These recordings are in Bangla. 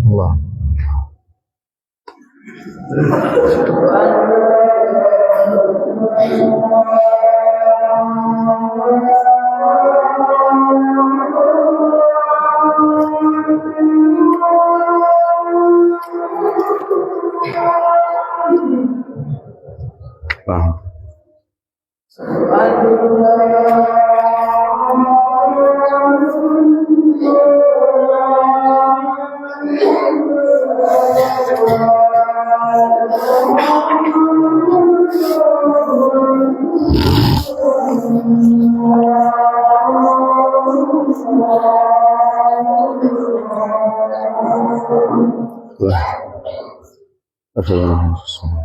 الله أشهد أن محمدا رسول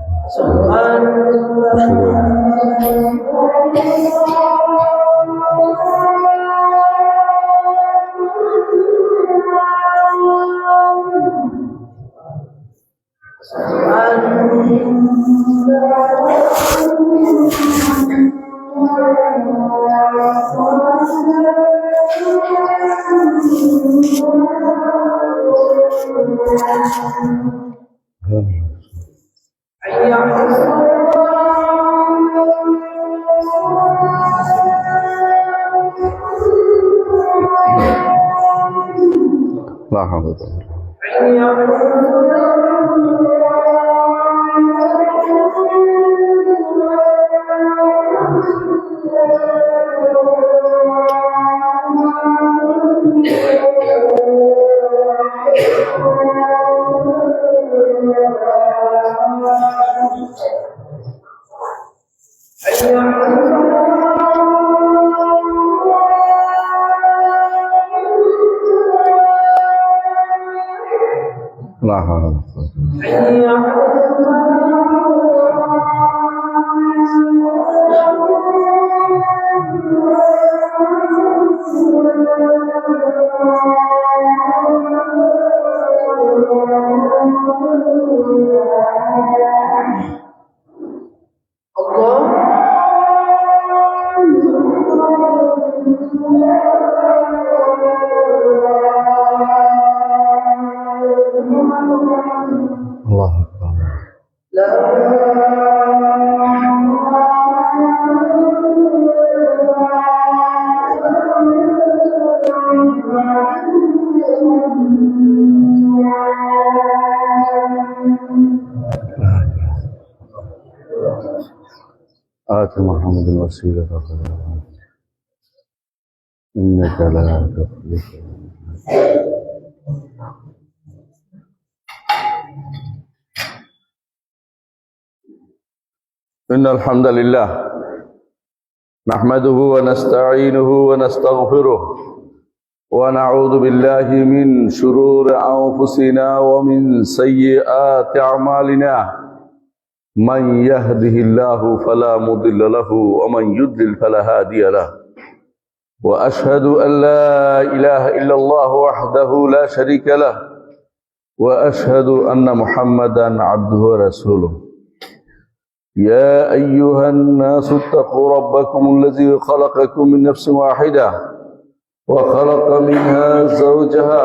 لا حول ولا قوة. لا حول ولا قوة. الله أكبر. آت محمد الوسيلة والفضيلة إنك لا تخلف. إن الحمد لله نحمده ونستعينه ونستغفره ونعوذ بالله من شرور أنفسنا ومن سيئات أعمالنا من يهده الله فلا مضل له ومن يضلل فلا هادي له وأشهد أن لا إله إلا الله وحده لا شريك له وأشهد أن محمدا عبده ورسوله. يا أيها الناس اتقوا ربكم الذي خلقكم من نفس واحدة وخلق منها زوجها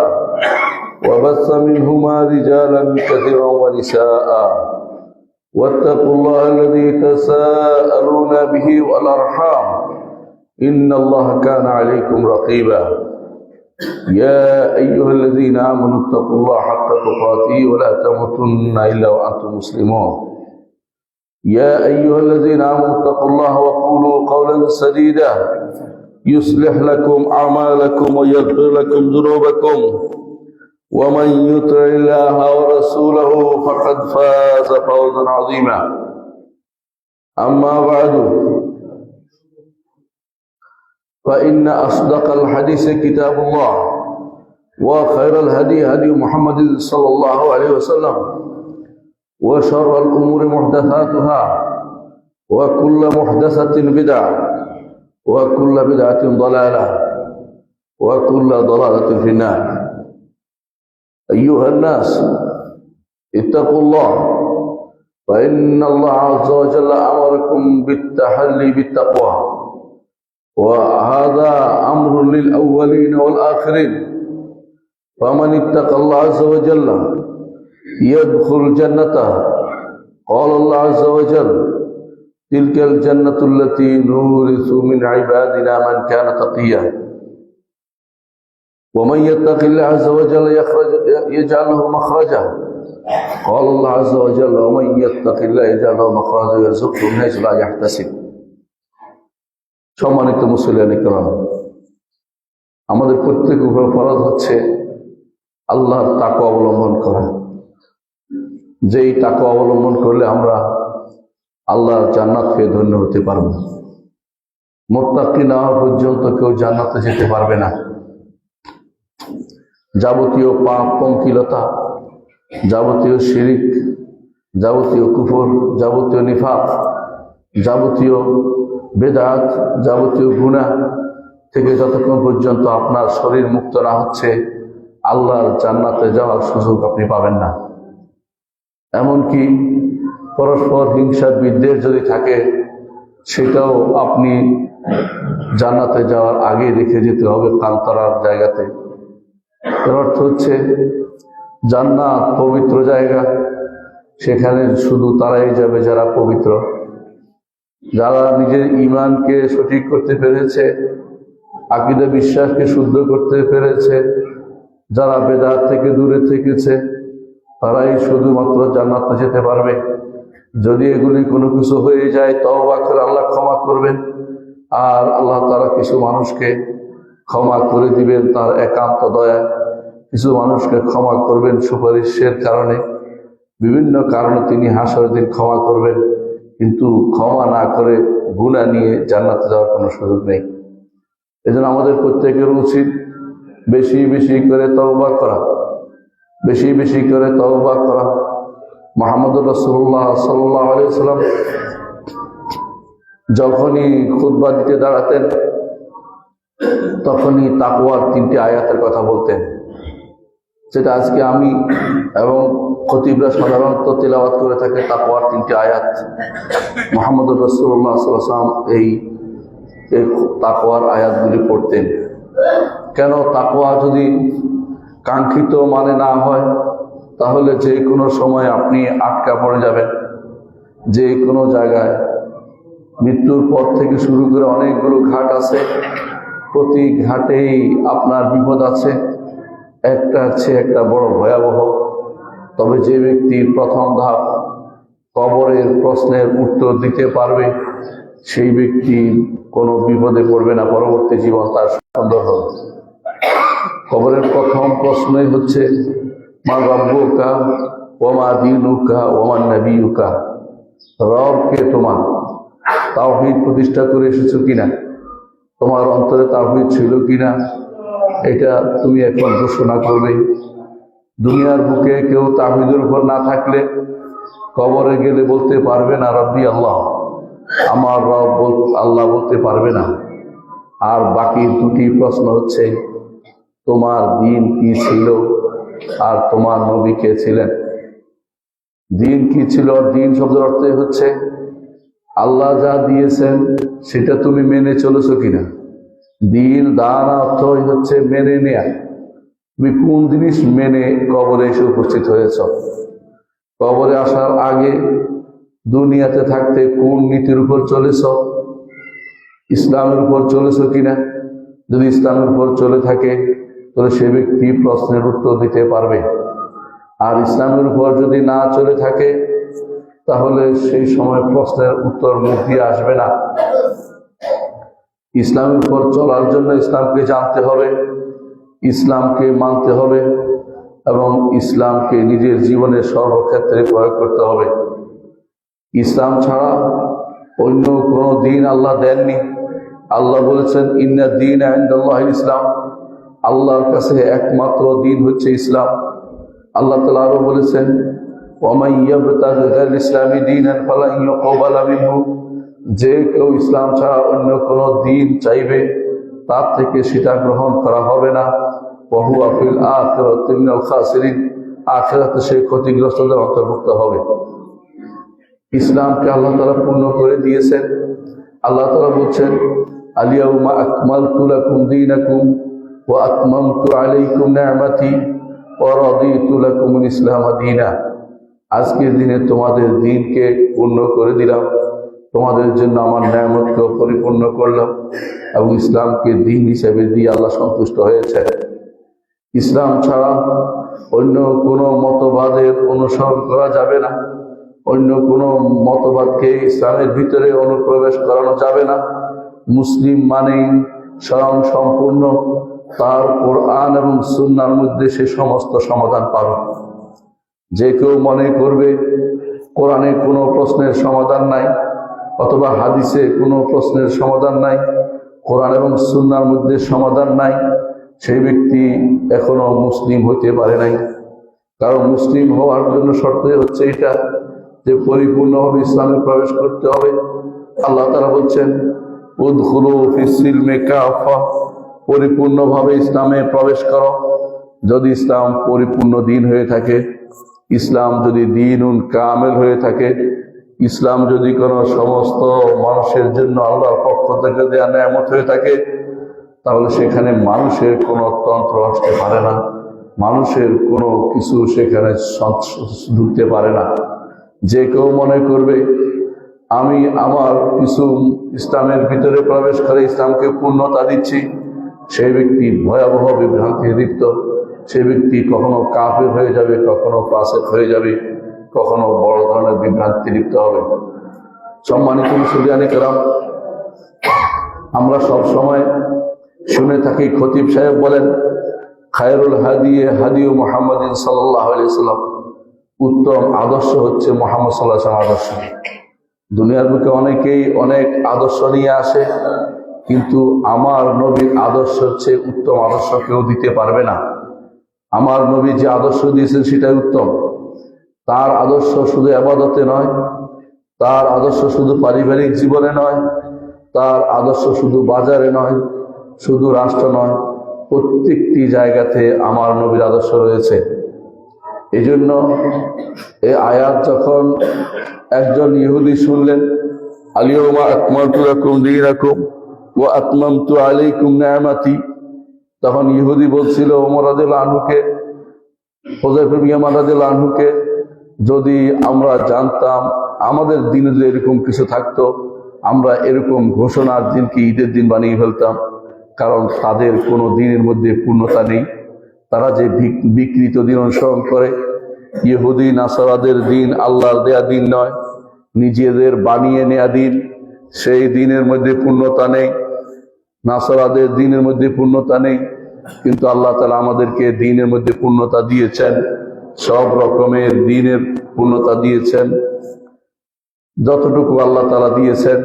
وبث منهما رجالا كثيرا ونساء واتقوا الله الذي تساءلون به والأرحام إن الله كان عليكم رقيبا. يا أيها الذين آمنوا اتقوا الله حق تقاته ولا تموتن إلا وأنتم مسلمون. يا أيها الذين آمنوا اتقوا الله وقولوا قولا سديدا يصلح لكم أعمالكم ويغفر لكم ذنوبكم ومن يطع الله ورسوله فقد فاز فوزا عظيما. أما بعد فإن أصدق الحديث كتاب الله وخير الهدي هدي محمد صلى الله عليه وسلم وشر الأمور محدثاتها وكل محدثة بدعة وكل بدعة ضلالة وكل ضلالة في النار. أيها الناس اتقوا الله فإن الله عز وجل أمركم بالتحلي بالتقوى وهذا أمر للأولين والآخرين. فمن اتقى الله عز وجل يدخل الجنة. قال الله عز وجل: تلك الجنة التي نورث من عبادنا من كان تقيا. ومن يتق الله عز وجل يجعل له مخرجا. قال الله عز وجل: ومن يتق الله يجعل له مخرجا ويرزقه من حيث لا يحتسب. সম্মানিত মুসলিয়ান ইকরাম, আমাদের প্রত্যেকের উপর ফরজ হচ্ছে আল্লাহর তাকওয়া অবলম্বন করা। যেই তাকওয়া অবলম্বন করলে আমরা আল্লাহর জান্নাত পেয়ে ধন্য হতে পারব। মুত্তাকি না হওয়া পর্যন্ত কেউ জান্নাতে যেতে পারবে না। যাবতীয় পাপ পঙ্কিলতা, যাবতীয় শিরিক, যাবতীয় কুফর, যাবতীয় নিফাক, যাবতীয় বেদাত, যাবতীয় গুনাহ থেকে যতক্ষণ পর্যন্ত আপনার শরীর মুক্ত না হচ্ছে, আল্লাহর জান্নাতে যাওয়ার সুযোগ আপনি পাবেন না। এমনকি পরস্পর হিংসা বিদ্বেষ যদি থাকে, সেটাও আপনি জান্নাতে যাওয়ার আগে রেখে যেতে হবে কান্তরার জায়গাতে। এর অর্থ হচ্ছে জান্নাত পবিত্র জায়গা, সেখানে শুধু তারাই যাবে যারা পবিত্র, যারা নিজের ঈমানকে সঠিক করতে পেরেছে, আকীদা বিশ্বাসকে শুদ্ধ করতে পেরেছে, যারা বেদাত থেকে দূরে থেকেছে, তারাই শুধুমাত্র জান্নাতে যেতে পারবে। যদি এগুলি কোনো কিছু হয়ে যায়, তওবা করে আল্লাহ ক্ষমা করবেন, আর আল্লাহ তাআলা কিছু মানুষকে ক্ষমা করে দিবেন তার একান্ত দয়া। কিছু মানুষকে ক্ষমা করবেন সুপারিশের কারণে, বিভিন্ন কারণে তিনি হাসরের দিন ক্ষমা করবেন। কিন্তু ক্ষমা না করে গুনাহ নিয়ে জান্নাতে যাওয়ার কোনো সুযোগ নেই। এজন্য আমাদের প্রত্যেকের উচিত বেশি বেশি করে তওবা করা, বেশি বেশি করে তওবা করা। মুহাম্মদুর রাসূলুল্লাহ সাল্লাল্লাহু আলাইহি ওয়াসাল্লাম যখনই খুতবা দিতে দাঁড়াতেন, তখনই তাকওয়ার 3টি আয়াতের কথা বলতেন, যেটা আজকে আমি এবং খতিবরা সাধারণত তেলাওয়াত করে থাকে। তাকওয়ার 3টি আয়াত মুহাম্মদুর রাসূলুল্লাহ সাল্লাল্লাহু আলাইহি ওয়াসাল্লাম এই তাকওয়ার আয়াতগুলি পড়তেন। কেন? তাকওয়া যদি কাঙ্ক্ষিত মানে না হয়, তাহলে যে কোনো সময় আপনি আটকা পড়ে যাবেন। যে কোনো জায়গায় মৃত্যুর পর থেকে শুরু করে অনেকগুলো ঘাট আছে, প্রতি ঘাটেই আপনার বিপদ আছে। একটা আছে একটা বড় ভয়াবহ। তবে যে ব্যক্তির প্রথম ধাপ কবরের প্রশ্নের উত্তর দিতে পারবে, সেই ব্যক্তি কোনো বিপদে পড়বে না, পরবর্তী জীবন তার সুন্দর হবে। কবরের প্রথম প্রশ্নই হচ্ছে মা রাব্বুকা ওয়া মা দীনুকা ওয়া মান নাবিয়ুকা। রব কে তোমার? তাওহীদ প্রতিষ্ঠা করে এসেছো কিনা? তোমার অন্তরে তাওহীদ ছিল কিনা? এটা তুমি এখন ঘোষণা করবে। দুনিয়ার বুকে কেউ তাওহীদের উপর না থাকলে কবরে গেলে বলতে পারবে না রব্বি আল্লাহ, আমার রব আল্লাহ বলতে পারবে না। আর বাকি 2টি প্রশ্ন হচ্ছে তোমার দিন কি ছিল আর তোমার নবী কে ছিলেন। দিন কি ছিল? দিন শব্দের অর্থ হচ্ছে আল্লাহ যা দিয়েছেন সেটা তুমি মেনে চলেছো কিনা। দিন দান অর্থ হচ্ছে মেনে নেয়া। তুমি কোন জিনিস মেনে কবরে এসে উপস্থিত হয়েছ। কবরে আসার আগে দুনিয়াতে থাকতে কোন নীতির উপর চলেছ, ইসলামের উপর চলেছ কিনা। যদি ইসলামের উপর চলে থাকে তাহলে সে ব্যক্তি প্রশ্নের উত্তর দিতে পারবে। আর ইসলামের উপর যদি না চলে থাকে, তাহলে সেই সময় প্রশ্নের উত্তর মুখ দিয়ে আসবে না। ইসলামের উপর চলার জন্য ইসলামকে জানতে হবে, ইসলামকে মানতে হবে এবং ইসলামকে নিজের জীবনের সর্বক্ষেত্রে প্রয়োগ করতে হবে। ইসলাম ছাড়া অন্য কোনো দিন আল্লাহ দেননি। আল্লাহ বলেছেন ইন্না দীনা ইনদাল্লাহিল ইসলাম, আল্লাহর কাছে একমাত্র দিন হচ্ছে ইসলাম। আল্লাহ তাআলা আরো বলেছেন ওয়ামান ইয়াবতাগি গায়রাল ইসলামি দীনান ফালান ইউকবালা মিনহু, যে কেউ ইসলাম ছাড়া অন্য কোনো দিন চাইবে তার থেকে সেটা গ্রহণ করা হবে না। ওয়া হুয়া ফিল আখিরাতি মিনাল খাসিরিন, আখিরাতে সে ক্ষতিগ্রস্তদের অন্তর্ভুক্ত হবে। ইসলামকে আল্লাহ তাআলা পূর্ণ করে দিয়েছেন। আল্লাহ তাআলা বলছেন আল-ইয়াউমা আকমালতু লাকুম দীনাকুম ওয়া আতমামতু আলাইকুম নি'মাতি ওয়া রাদিতু লাকুমুল ইসলাম দীনা। আজকের দিনে তোমাদের দিনকে পূর্ণ করে দিলাম, তোমাদের জন্য আমার নিয়ামতকে পরিপূর্ণ করলাম এবং ইসলামকে দিন হিসেবে দিয়ে আল্লাহ সন্তুষ্ট হয়েছে। ইসলাম ছাড়া অন্য কোনো মতবাদের অনুসরণ করা যাবে না, অন্য কোনো মতবাদকে ইসলামের ভিতরে অনুপ্রবেশ করানো যাবে না। মুসলিম মানেই স্বয়ং সম্পূর্ণ তার কোরআন এবং সুন্নাহর মধ্যে সে সমস্ত সমাধান পাবে। যে কেউ মনে করবে কোরআনে কোনো প্রশ্নের সমাধান নাই অথবা হাদিসে কোনো প্রশ্নের সমাধান নাই, কোরআন এবং সুন্নাহর মধ্যে সমাধান নাই, সেই ব্যক্তি এখনো মুসলিম হইতে পারে নাই। কারণ মুসলিম হওয়ার জন্য শর্ত হচ্ছে এটা যে পরিপূর্ণভাবে ইসলামে প্রবেশ করতে হবে। আল্লাহ তাআলা বলছেন উদখুলু ফিস-সিলমি কাফা, পরিপূর্ণভাবে ইসলামে প্রবেশ করো। যদি ইসলাম পরিপূর্ণ দিন হয়ে থাকে, ইসলাম যদি দীনুন কামেল হয়ে থাকে, ইসলাম যদি কোনো সমস্ত মানুষের জন্য আল্লাহর পক্ষ থেকে দেয়া নেয়ামত হয়ে থাকে, তাহলে সেখানে মানুষের কোনো তন্ত্র আসতে পারে না, মানুষের কোনো কিছু সেখানে ঢুকতে পারে না। যে কেউ মনে করবে আমি আমার কিছু ইসলামের ভিতরে প্রবেশ করে ইসলামকে পূর্ণতা দিচ্ছি, সেই ব্যক্তি ভয়াবহ বিভ্রান্তি লিপ্ত। সেই ব্যক্তি কখনো কাফের হয়ে যাবে, কখনো ফাসিক হয়ে যাবে, কখনো বড় ধরনের বিভ্রান্তি লিপ্ত হবে। সম্মানিত মুসলিয়ানে কেরাম, আমরা সব সময় শুনে থাকি খতিব সাহেব বলেন খায়রুল হাদিয়ে হাদিউ মুহাম্মাদিন সাল্লাল্লাহু আলাইহি সাল্লাম, উত্তম আদর্শ হচ্ছে মুহাম্মদ সাল্লাল্লাহু আলাইহি ওয়াসাল্লাম আদর্শ। দুনিয়ার বুকে অনেকেই অনেক আদর্শ নিয়ে আসে, কিন্তু আমার নবীর আদর্শ হচ্ছে উত্তম আদর্শ, কেউ দিতে পারবে না। আমার নবী যে আদর্শ দিয়েছেন সেটাই উত্তম। তার আদর্শ শুধু ইবাদতে নয়, তার আদর্শ শুধু পারিবারিক জীবনে নয়, তার আদর্শ শুধু বাজারে নয়, শুধু রাষ্ট্র নয়, প্রত্যেকটি জায়গাতে আমার নবীর আদর্শ রয়েছে। এই জন্য এই আয়াত যখন একজন ইহুদি শুনলেন আল-ইয়াউমা আকমালতু লাকুম দীনাকুম ওয়া আতমামতু আলাইকুম নি'মাতি, তখন ইহুদি বলছিল ওমর রাদিয়াল্লাহু আনহুকে, হুযায়ফা বিন ইয়ামান রাদিয়াল্লাহু আনহুকে, যদি আমরা জানতাম আমাদের দিনে যদি এরকম কিছু থাকতো, আমরা এরকম ঘোষণার দিনকে ঈদের দিন বানিয়ে ফেলতাম। কারণ তাদের কোনো দিনের মধ্যে পূর্ণতা নেই, তারা যে বিকৃত দিন অনুসরণ করে। ইহুদি নাসারাদের দিন আল্লাহর দেয়া দিন নয়, নিজেদের বানিয়ে নেয়া দিন। সেই দিনের মধ্যে পূর্ণতা নেই, নাসারাদের দিনের মধ্যে পূর্ণতা নেই। কিন্তু আল্লাহ তাআলা আমাদেরকে দিনের মধ্যে পূর্ণতা দিয়েছেন, সব রকমের দিনের পূর্ণতা দিয়েছেন। যতটুকু আল্লাহ তাআলা দিয়েছেন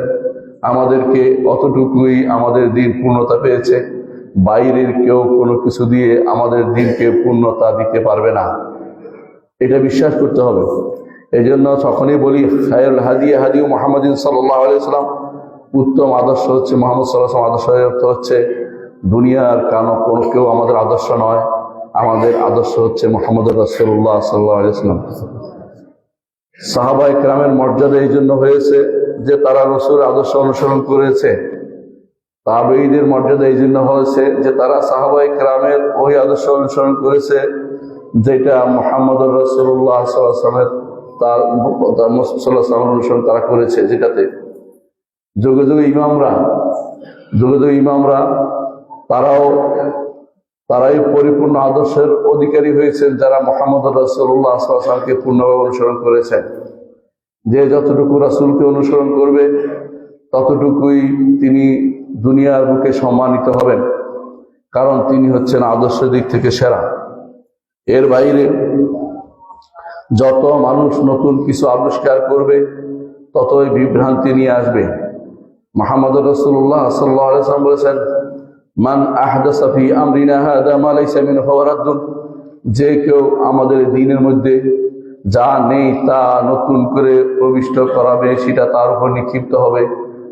আমাদেরকে অতটুকুই আমাদের দিন পূর্ণতা পেয়েছে। বাইরের কেউ কোনো কিছু দিয়ে আমাদের দিনকে পূর্ণতা দিতে পারবে না, এটা বিশ্বাস করতে হবে। এই জন্য যখনই বলি খায়রুল হাদিয়ে হাদিউ মুহাম্মাদিন সাল্লাল্লাহু আলাইহি ওয়াসাল্লাম, উত্তম আদর্শ হচ্ছে মুহাম্মদ সাল্লাল্লাহু আলাইহি ওয়াসাল্লাম। আদর্শের অর্থ হচ্ছে দুনিয়ার কোনো কেউ আমাদের আদর্শ নয়, আমাদের আদর্শ হচ্ছে মুহাম্মদুর রাসূলুল্লাহ সাল্লাল্লাহু আলাইহি ওয়াসাল্লাম। সাহাবায়ে কেরামের মর্যাদা এই জন্য হয়েছে যে তারা রাসূলের আদর্শ অনুসরণ করেছে। তাবেঈদের মর্যাদা এই জন্য হয়েছে যে তারা সাহাবায়ে কেরামের ওই আদর্শ অনুসরণ করেছে যেটা মুহাম্মদুর রাসূলুল্লাহ সাল্লাল্লাহু আলাইহি ওয়াসাল্লামের তার সাল্লাল্লাহু আলাইহি ওয়াসাল্লাম অনুসরণ তারা করেছে, যেটাতে যুগে যুগে ইমামরা তারাই পরিপূর্ণ আদর্শের অধিকারী হয়েছেন যারা মুহাম্মদুর রাসূলুল্লাহ সাল্লাল্লাহু আলাইহি ওয়াসাল্লামকে পূর্ণভাবে অনুসরণ করেছেন। যে যতটুকু রাসূলকে অনুসরণ করবে ততটুকুই তিনি দুনিয়ার বুকে সম্মানিত হবেন, কারণ তিনি হচ্ছেন আদর্শের দিক থেকে সেরা। এর বাইরে যত মানুষ নতুন কিছু আবিষ্কার করবে ততই বিভ্রান্তি নিয়ে আসবে। মুহাম্মদুর রাসূলুল্লাহ সাল্লাল্লাহু আলাইহি ওয়াসাল্লাম বলেছেন মান আহদাসা ফি আমরিনা হাদা মা লাইসা মিনহু ফাহুয়া রাদ্দুন, যে কেউ আমাদের দ্বীনের মধ্যে যা নেই তা নতুন করে প্রবিষ্ট করাবে সেটা তার উপর নিক্ষিপ্ত হবে,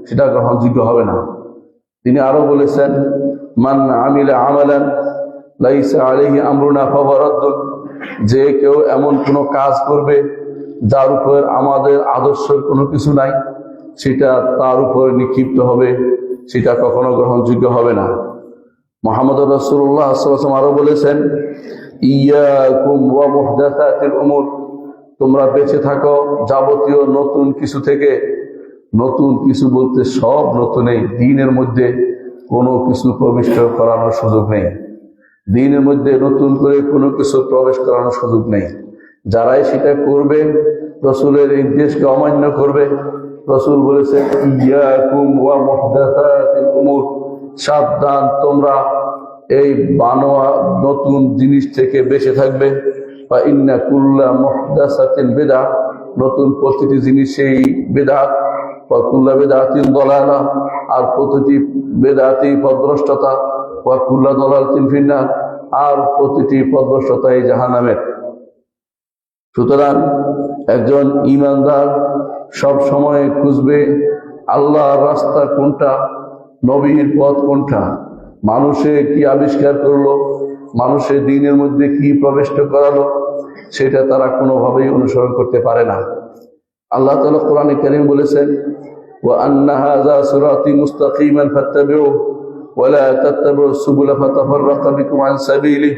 সেটা গ্রহণযোগ্য হবে না। তিনি আরো বলেছেন মান আমিলা আমালান লাইসা আলাইহি আমরুনা ফাহুয়া রাদ্দুন, যে কেউ এমন কোনো কাজ করবে যার উপর আমাদের আদর্শের কোনো কিছু নাই, সেটা তার উপর নিক্ষিপ্ত হবে, সেটা কখনো গ্রহণযোগ্য হবে না। মুহাম্মদুর রাসূলুল্লাহ সাল্লাল্লাহু আলাইহি ওয়াসাল্লাম আরো বলেছেন, ইয়াকুম ওয়া মুহদাসাতিল উমুর, তোমরা বেঁচে থাকো যাবতীয় নতুন কিছু থেকে। নতুন কিছু বলতে সব নতুনই, দ্বীনের মধ্যে কোনো কিছু প্রবিষ্ট করানোর সুযোগ নেই। দ্বীনের মধ্যে নতুন করে কোনো কিছু প্রবেশ করানোর সুযোগ নেই। যারাই সেটা করবে রাসূলের নির্দেশকে অমান্য করবে। রাসূল বলেছেন, ইয়াকুম ওয়া মুহদাসাতিল উমুর, সাবধান তোমরা এই বানোয়া নতুন জিনিস থেকে বেঁচে থাকবে। বা ইন্না কুল্লা মুহদাসাতিন বিদআহ, নতুন প্রতিটি জিনিসেই বিদআত। ওয়া কুল্লা বিদআতিন দালালা, আর প্রতিটি বিদআতই পথভ্রষ্টতা। ওয়া কুল্লা দালালাতিন ফিন্নার, আর প্রতিটি পথভ্রষ্টতাই জাহান্নামের। সুতরাং একজন ঈমানদার সব সময় খুঁজবে আল্লাহর রাস্তা কোনটা, নবীর পথ কোনটা, মানুষে কি আবিষ্কার করলো, মানুষের দ্বীনের মধ্যে কি প্রবিষ্ট করালো, সেটা তারা কোনোভাবেই অনুসরণ করতে পারে না। আল্লাহ তাআলা কোরআনে কারীম বলেছেন, ওয়া আন্না হাযা সিরাতী মুস্তাকিমান ফাত্তাবিউহু ওয়া লা তাত্তাবিউস সুবুলা ফাতাফাররাকা বিকুম আন সাবিলিহি,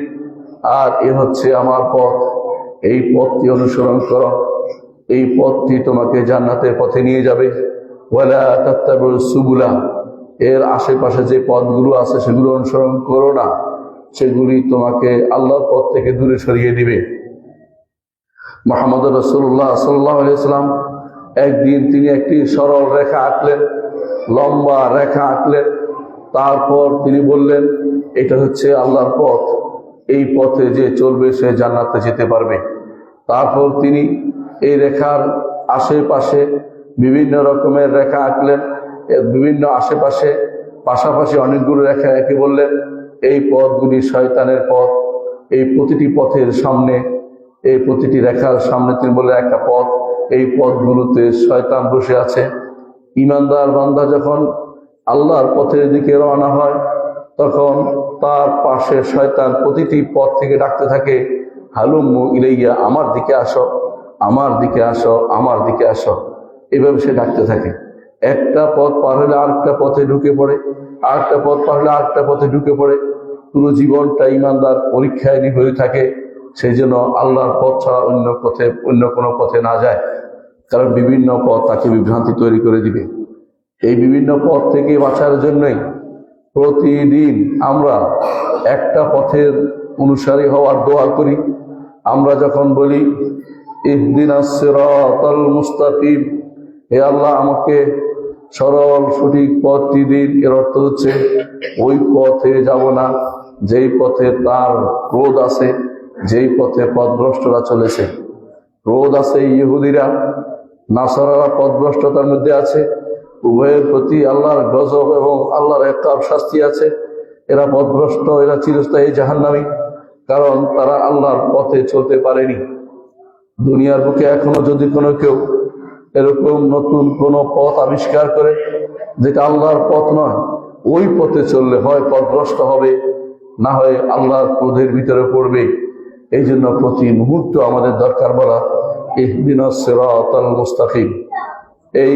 আর এ হচ্ছে আমার পথ, এই পথটি অনুসরণ করো, এই পথটি তোমাকে জান্নাতের পথে নিয়ে যাবে। ওয়া লা তাত্তাবিউস সুবুলা, এর আশেপাশে যে পথগুলো আছে সেগুলো অনুসরণ করো না, সেগুলি তোমাকে আল্লাহর পথ থেকে দূরে সরিয়ে দিবে। মুহাম্মদুর রাসূলুল্লাহ সাল্লাল্লাহু আলাইহি ওয়াসাল্লাম একদিন তিনি একটি সরল রেখা আঁকলেন, লম্বা রেখা আঁকলেন। তারপর তিনি বললেন, এটা হচ্ছে আল্লাহর পথ, এই পথে যে চলবে সে জান্নাতে যেতে পারবে। তারপর তিনি এই রেখার আশেপাশে বিভিন্ন রকমের রেখা আঁকলেন, বিভিন্ন আশেপাশে পাশাপাশি অনেকগুলো রেখা এঁকে বললেন, এই পথগুলি শয়তানের পথ। এই প্রতিটি পথের সামনে, এই প্রতিটি রেখার সামনে তিনি বললেন একটা পথ, এই পথগুলোতে শয়তান বসে আছে। ঈমানদার বান্দা যখন আল্লাহর পথের দিকে রওনা হয়, তখন তার পাশে শয়তান প্রতিটি পথ থেকে ডাকতে থাকে, হালুম্মু ইলাইয়া, আমার দিকে আসো, আমার দিকে আসো, আমার দিকে আসো। এভাবে সে ডাকতে থাকে। একটা পথ পার হলে আরেকটা পথে ঢুকে পড়ে, আরেকটা পথ পার হলে আরেকটা পথে ঢুকে পড়ে। পুরো জীবনটা ঈমানদার পরীক্ষায় নিয়োজিত থাকে, সেই জন্য আল্লাহর পথ ছাড়া অন্য কোনো পথে না যায়। কারণ বিভিন্ন পথ তাকে বিভ্রান্তি তৈরি করে দিবে। এই বিভিন্ন পথ থেকে বাঁচার জন্যই প্রতিদিন আমরা একটা পথের অনুসারী হওয়ার দোয়া করি। আমরা যখন বলি ইহদিনাস সিরাতাল মুস্তাকিম, হে আল্লাহ আমাকে সরল সঠিক পথটি দিন, এর অর্থ হচ্ছে ওই পথে যাব না যেই পথে তার ক্রোধ আছে, যেই পথে পথভ্রষ্টরা চলেছে। ক্রোধ আছে ইহুদিরা, নাসারারা পথভ্রষ্টতার মধ্যে আছে। উভয়ের প্রতি আল্লাহর গজব এবং আল্লাহর ইকাব শাস্তি আছে। এরা পথভ্রষ্ট, এরা চিরস্থায়ী জাহান্নামী, কারণ তারা আল্লাহর পথে চলতে পারেনি। দুনিয়ার বুকে এখনো যদি কোনো কেউ এরকম নতুন কোনো পথ আবিষ্কার করে যেটা আল্লাহর পথ নয়, ওই পথে চললে হয় পথভ্রষ্ট হবে, না হয় আল্লাহর ক্রোধের ভিতরে পড়বে। এই জন্য প্রতি মুহূর্ত আমাদের দরকার বলা ইহদিনাস সিরাতাল মুস্তাকিম। এই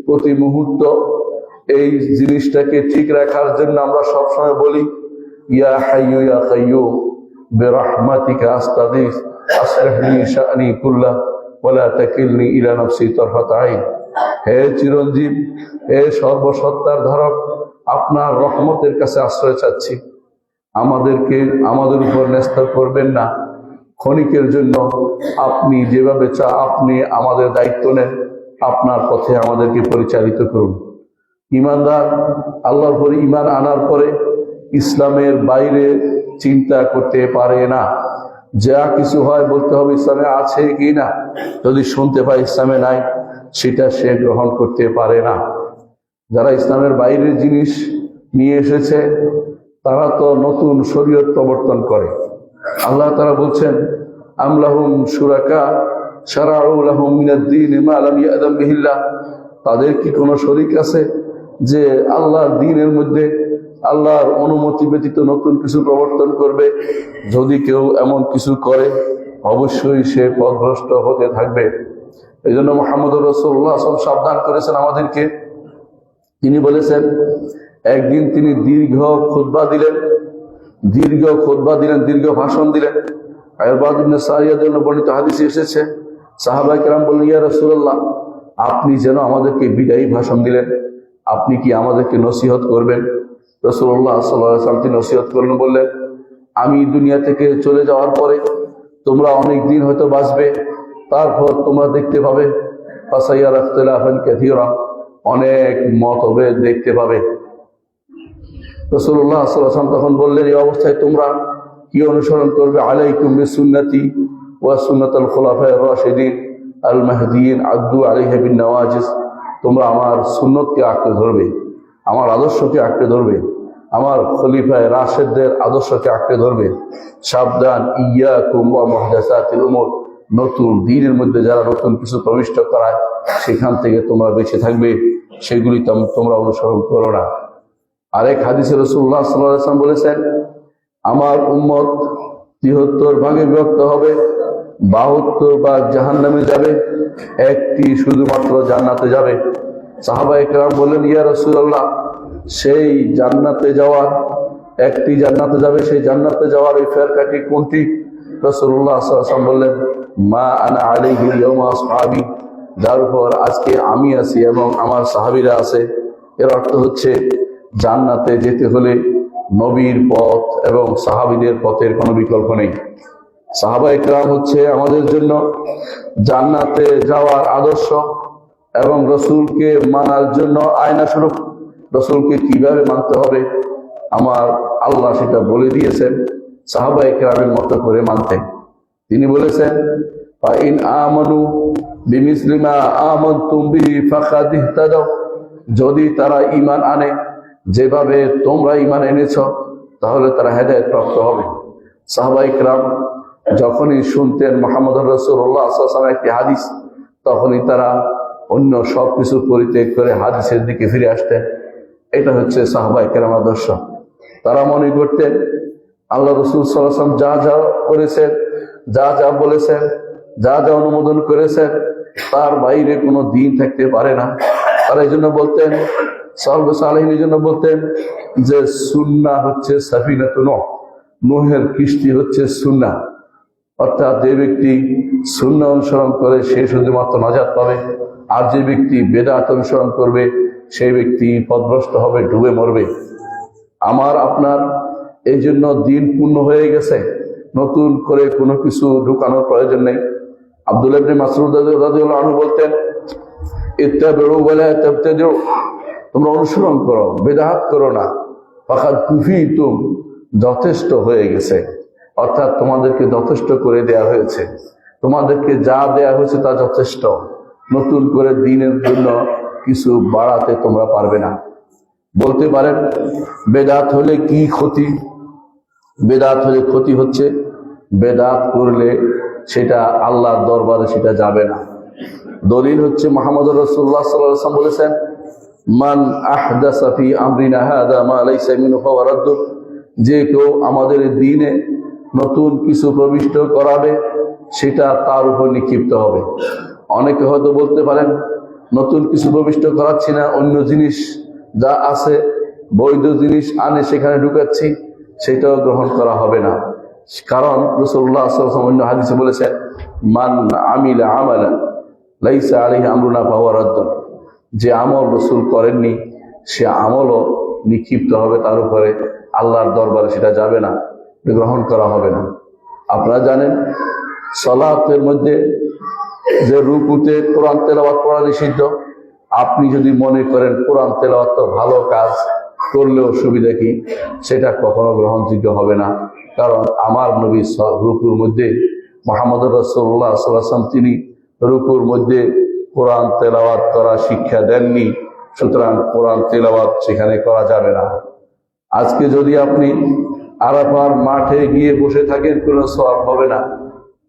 প্রতি মুহূর্ত এই জিনিসটাকে ঠিক রাখার জন্য আমরা সবসময় বলি, ইয়া হাইয়ু ইয়া কাইয়ুম বিরহমাতিকা আস্তাগীথ আসলিহ লি শা'নি কুল্লাহ ওয়া লা তাকিলনি ইলা নাফসি তারফাত আইন। হে চিরঞ্জীব, হে সর্বসত্তার ধারক, আপনার রহমতের কাছে আশ্রয় চাচ্ছি। আমাদের উপর ন্যস্ত করবেন না ক্ষণিকের জন্য। আপনি যেভাবে আপনি আমাদের দায়িত্ব নেন, আপনার পথে আমাদেরকে পরিচালিত করুন। ঈমানদার আল্লাহর উপর ঈমান আনার পরে ইসলামের বাইরে চিন্তা করতে পারে না। যা কিছু হয় বলতে হবে ইসলামে আছে কি না, যদি শুনতে পায় ইসলামে নাই, সেটা সে গ্রহণ করতে পারে না। যারা ইসলামের বাইরের জিনিস নিয়ে এসেছে তারা তো নতুন শরীয়ত প্রবর্তন করে। আল্লাহ তাআলা বলছেন, আম লাহুম শুরাকা শারাউ লাহুম মিনাদ-দীন মা লাম ইয়াযাম বিহিল্লাহ, তাদের কি কোনো শরীক আছে যে আল্লাহর দ্বীনের মধ্যে আল্লাহর অনুমতি ব্যতীত নতুন কিছু প্রবর্তন করবে? যদি কেউ এমন কিছু করে অবশ্যই সে পথভ্রষ্ট হতে থাকবে। এই জন্য মুহাম্মদুর রাসূলুল্লাহ সাল্লাল্লাহু আলাইহি ওয়াসাল্লাম সাবধান করেছেন আমাদেরকে। তিনি বলেছেন, একদিন তিনি দীর্ঘ খুতবা দিলেন, দীর্ঘ ভাষণ দিলেন। ইরবাদ ইবনে সারিয়ার জন্য বর্ণিত হাদিসে এসেছে, সাহাবায়ে কেরাম বললেন, ইয়া রাসূলুল্লাহ, আপনি যেন আমাদেরকে বিদায়ী ভাষণ দিলেন, আপনি কি আমাদেরকে নসিহত করবেন? রাসূলুল্লাহ সাল্লাল্লাহু আলাইহি ওয়াসাল্লাম তিনি নসিহত করলেন, বললেন, আমি দুনিয়া থেকে চলে যাওয়ার পরে তোমরা অনেক দিন হয়তো বাঁচবে, তারপর তোমরা দেখতে পাবে ফাসাইয়ারা ইখতিলাফান কাসীরা, অনেক মতভেদ দেখতে পাবে। রাসূলুল্লাহ সাল্লাল্লাহু আলাইহি ওয়াসাল্লাম তখন বললেন, এই অবস্থায় তোমরা কি অনুসরণ করবে? আলাইকুম বিসুন্নতি ওয়া সুন্নাতুল খুলাফায়ে রাশিদিন আল মাহদিয়িন আদু আলাইহা বিন নওয়াজিস, তোমরা আমার সুন্নতকে আঁকড়ে ধরবে, আমার আদর্শকে আঁকড়ে ধরবে, আমার খলিফায়ে রাশেদদের আদর্শকে আঁকড়ে ধরবে। সাবধান, ইয়াকুম ওয়া মুহদাসাতিল উমুর, নতুন দ্বীনের মধ্যে যারা নতুন কিছু প্রবিষ্ট করায় সেখান থেকে তোমরা বেঁচে থাকবে, সেগুলি তোমরা অনুসরণ করো না। আরেক হাদিসে রাসূলুল্লাহ সাল্লাল্লাহু আলাইহি ওয়াসাল্লাম বলেছেন, আমার উম্মত ৭৩ ভাগে বিভক্ত হবে, ৭২ ভাগ জাহান্নামে যাবে, একটি শুধুমাত্র জান্নাতে যাবে। সাহাবায়ে কেরাম বললেন, ইয়া রাসূলুল্লাহ, সেই জান্নাতে যাওয়ার একটি জান্নাতে যাবে, সেই জান্নাতে যাওয়ার এই ফেরকাটি কোনটি? রাসূলুল্লাহ সাল্লাল্লাহু আলাইহি ওয়াসাল্লাম বললেন, মা আনা আলাইহি ইয়াওমা আসহাবি, যার উপর আজকে আমি আছি এবং আমার সাহাবীরা আছে। এর অর্থ হচ্ছে জান্নাতে যেতে হলে নবীর পথ এবং সাহাবীদের পথের কোনো বিকল্প নেই। সাহাবায়ে কেরাম হচ্ছে আমাদের জন্য জান্নাতে যাওয়ার আদর্শ এবং রসুলকে মানার জন্য আয়না স্বরূপ। রসুলকে কিভাবে মানতে হবে আমার আল্লাহ সেটা বলে দিয়েছেন, সাহাবায়ে কেরামের মতো করে মানতেন। তিনি বলেছেন, ফাইন আমানু বিমিসলি মা আমানতুম বিহি ফাকাদ ইহতাদাও, যদি তারা ঈমান আনে যেভাবে তোমরা ঈমান এনেছো তাহলে তারা হেদায়েত প্রাপ্ত হবে। সাহাবায়ে কেরাম যখনই শুনতেন মুহাম্মদুর রাসূলুল্লাহ সাল্লাল্লাহু আলাইহি ওয়াসাল্লাম একটি হাদিস, তখনই তারা অন্য সব কিছু পরিত্যাগ করে হাদিসের দিকে ফিরে আসতেন। এটা হচ্ছে সাহাবায়ে কেরাম আদর্শ। তারা মনে করতেন আল্লাহ রাসূল সাল্লাল্লাহু আলাইহি ওয়াসাল্লাম যা যা করেছেন, যা যা বলেছেন, যা যা অনুমোদন করেছেন, তার বাইরে কোনো দিন থাকতে পারে না। তারা এই জন্য বলতেন, সাহাবা সালেহিনের জন্য বলতেন যে সুন্নাহ হচ্ছে সাফিনাতুন নূহ, নূহের কিস্তি হচ্ছে সুন্নাহ। অর্থাৎ যে ব্যক্তি সুন্নাহ অনুসরণ করে সে শুধুমাত্র নাজাত পাবে, আর যে ব্যক্তি বেদাত অনুসরণ করবে সেই ব্যক্তি পথভ্রষ্ট হবে, ডুবে মরবে। আমার আপনার এই জন্য দিন পূর্ণ হয়ে গেছে, নতুন করে কোনো কিছু ঢুকানোর প্রয়োজন নেই। আব্দুল্লাহ ইবনে মাসউদ রাদিয়াল্লাহু আনহু বলতেন, ইত্তাবিউ ওয়া লা তাবতাদিউ, তোমরা অনুসরণ করো, বেদাত করো না। ফাকাদ কুফিতুম, যথেষ্ট হয়ে গেছে, অর্থাৎ তোমাদেরকে যথেষ্ট করে দেয়া হয়েছে, তোমাদেরকে যা দেয়া হয়েছে তা যথেষ্ট, নতুন করে দ্বীনের জন্য কিছু বাড়াতে তোমরা পারবে না। বলতে পারেন বেদাত হলে কি ক্ষতি? বেদাত হলে ক্ষতি হচ্ছে বেদাত করলে সেটা আল্লাহর দরবারে সেটা যাবে না। দলিল হচ্ছে মুহাম্মদুর রাসূলুল্লাহ সাল্লাল্লাহু আলাইহি ওয়াসাল্লাম বলেছেন, মান আহদাসা ফি আমরিনা হাযা মা লাইসা মিনহু ফাহুয়া রাদ্দ, যে কেউ আমাদের দ্বীনে নতুন কিছু প্রবিষ্ট করাবে সেটা তার উপর নিক্ষিপ্ত হবে। অনেকে হয়তো বলতে পারেন নতুন কিছু প্রবিষ্ট করাচ্ছি না, অন্য জিনিস যা আছে বৈধ জিনিস আনে সেখানে ঢুকাচ্ছি, সেটাও গ্রহণ করা হবে না। কারণ রাসূলুল্লাহ সাল্লাল্লাহু আলাইহি ওয়াসাল্লাম অন্য হাদিসে বলেছেন, মান আমিলা আমালান লাইসা আলাইহি আমরুনা ফাহুয়া রাদ্দ, যে আমল রাসূল করেননি সে আমলও নিক্ষিপ্ত হবে তার উপরে, আল্লাহর দরবারে সেটা যাবে না, গ্রহণ করা হবে না। আপনারা জানেন সালাতের মধ্যে যে রুকুতে কোরআন তেলাওয়াত করা নিষিদ্ধ। আপনি যদি মনে করেন কোরআন তেলাওয়াত তো ভালো কাজ, করলেও সুবিধা কি, সেটা কখনো গ্রহণযোগ্য হবে না। কারণ আমার নবী রুকুর মধ্যে মুহাম্মদুর রাসূলুল্লাহ সাল্লাল্লাহু আলাইহি ওয়াসাল্লাম তিনি রুকুর মধ্যে কোরআন তেলাওয়াত করা শিক্ষা দেননি, সুতরাং কোরআন তেলাওয়াত সেখানে করা যাবে না। আজকে যদি আপনি আরাফার মাঠে গিয়ে বসে থাকেন কোনো সওয়াব হবে না,